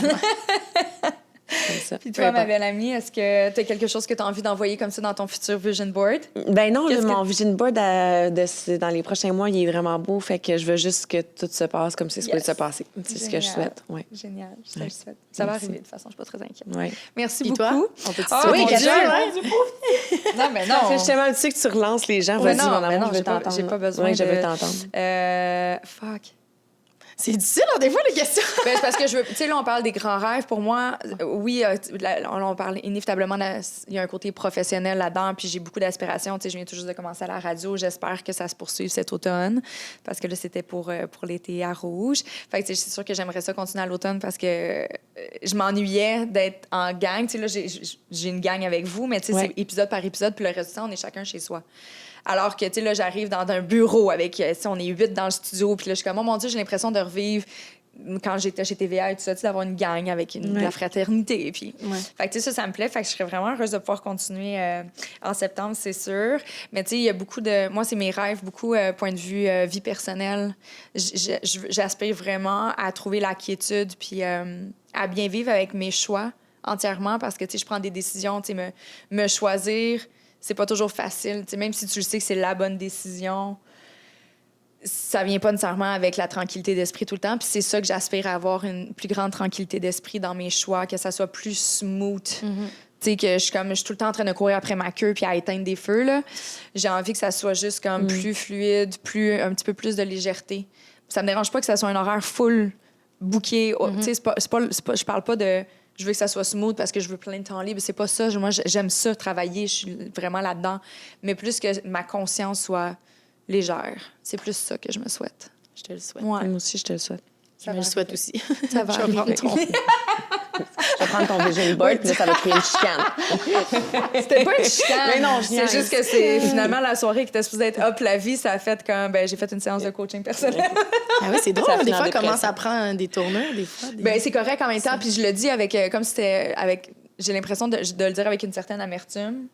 Comme ça.
Puis toi, ma belle amie, est-ce que tu as quelque chose que tu as envie d'envoyer comme ça dans ton futur vision board?
Ben non,
Qu'est-ce
mon vision board dans les prochains mois, il est vraiment beau. Fait que je veux juste que tout se passe comme c'est supposé se passer. C'est ce que je souhaite. Ouais.
Génial, je te le souhaite. Ça va arriver de toute façon, je suis pas très inquiète.
Ouais.
Merci
Puis
beaucoup.
toi? On peut
Ah,
oui,
mon Dieu,
ouais.
Non, mais non.
C'est justement, tu sais que tu relances les gens.
Ouais,
Vas-y,
non,
mon
mais
amour,
non,
je veux
j'ai pas-
t'entendre.
j'ai pas besoin
Ouais, je veux
de-
t'entendre.
Fuck.
C'est difficile, des fois, les questions.
Ben, c'est parce que je veux. Tu sais, là, on parle des grands rêves. Pour moi, oui, on parle inévitablement. Il y a un côté professionnel là-dedans, puis j'ai beaucoup d'aspirations. Tu sais, je viens tout juste de commencer à la radio. J'espère que ça se poursuive cet automne, parce que là, c'était pour l'été à Rouge. Fait que, tu sais, c'est sûr que j'aimerais ça continuer à l'automne parce que je m'ennuyais d'être en gang. Tu sais, là, j'ai une gang avec vous, mais tu sais, c'est épisode par épisode, puis le reste du temps, on est chacun chez soi. Alors que, tu sais, là, j'arrive dans un bureau avec, tu sais, on est 8 dans le studio, puis là, je suis comme, oh mon Dieu, j'ai l'impression de revivre quand j'étais chez TVA et tout ça, tu sais, d'avoir une gang avec de la fraternité. Puis, fait que, tu sais, ça me plaît. Fait que je serais vraiment heureuse de pouvoir continuer en septembre, c'est sûr. Mais, tu sais, il y a beaucoup de... Moi, c'est mes rêves, beaucoup point de vue vie personnelle. J'aspire vraiment à trouver la quiétude puis à bien vivre avec mes choix entièrement parce que, tu sais, je prends des décisions, tu sais, me choisir... C'est pas toujours facile. T'sais, même si tu le sais que c'est la bonne décision, ça vient pas nécessairement avec la tranquillité d'esprit tout le temps. Puis c'est ça que j'aspire à avoir, une plus grande tranquillité d'esprit dans mes choix, que ça soit plus smooth. T'sais, que je suis tout le temps en train de courir après ma queue puis à éteindre des feux. Là. J'ai envie que ça soit juste comme plus fluide, un petit peu plus de légèreté. Ça me dérange pas que ça soit un horaire full booké. T'sais, je parle pas de... Je veux que ça soit smooth parce que je veux plein de temps libre. C'est pas ça. Moi, j'aime ça, travailler. Je suis vraiment là-dedans. Mais plus que ma conscience soit légère. C'est plus ça que je me souhaite.
Je te le souhaite.
Ouais. Moi aussi, je te le souhaite.
Je me le souhaite aussi.
Ça va
Je vais prendre ton...
Je vais prendre ton vision board, puis là, ça va créer une chicane.
C'était pas une chicane.
Mais non,
c'est juste que c'est finalement la soirée qui était supposée être hop la vie, ça a fait comme j'ai fait une séance de coaching personnel.
Ah oui, c'est drôle.
Ça
Des
finit en
fois, comment
dépression.
ça prend des tournures, des fois.
Ben c'est correct en même temps, puis je le dis avec comme si c'était avec j'ai l'impression de le dire avec une certaine amertume.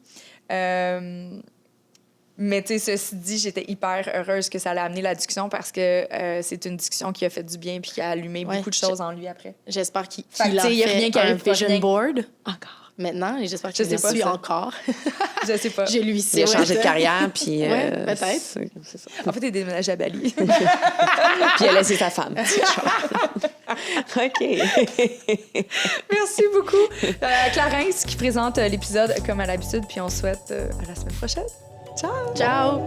Mais tu sais, ceci dit, j'étais hyper heureuse que ça allait amener la discussion parce que c'est une discussion qui a fait du bien puis qui a allumé beaucoup de choses en lui après.
J'espère qu'il
Fait que,
a
tu sais, y a
fait
rien qui
un
arrive pas,
vision
rien.
board
Encore.
maintenant et j'espère
Je
qu'il
sais pas
le suit
ça.
encore.
Je sais pas.
Je lui
Il a changé de
souhaite.
carrière, puis...
Ouais, peut-être.
C'est ça.
En fait, il est déménagé à Bali.
Puis il a laissé sa femme. OK.
Merci beaucoup. Clarence qui présente l'épisode comme à l'habitude, puis on se souhaite à la semaine prochaine. Ciao!
Ciao!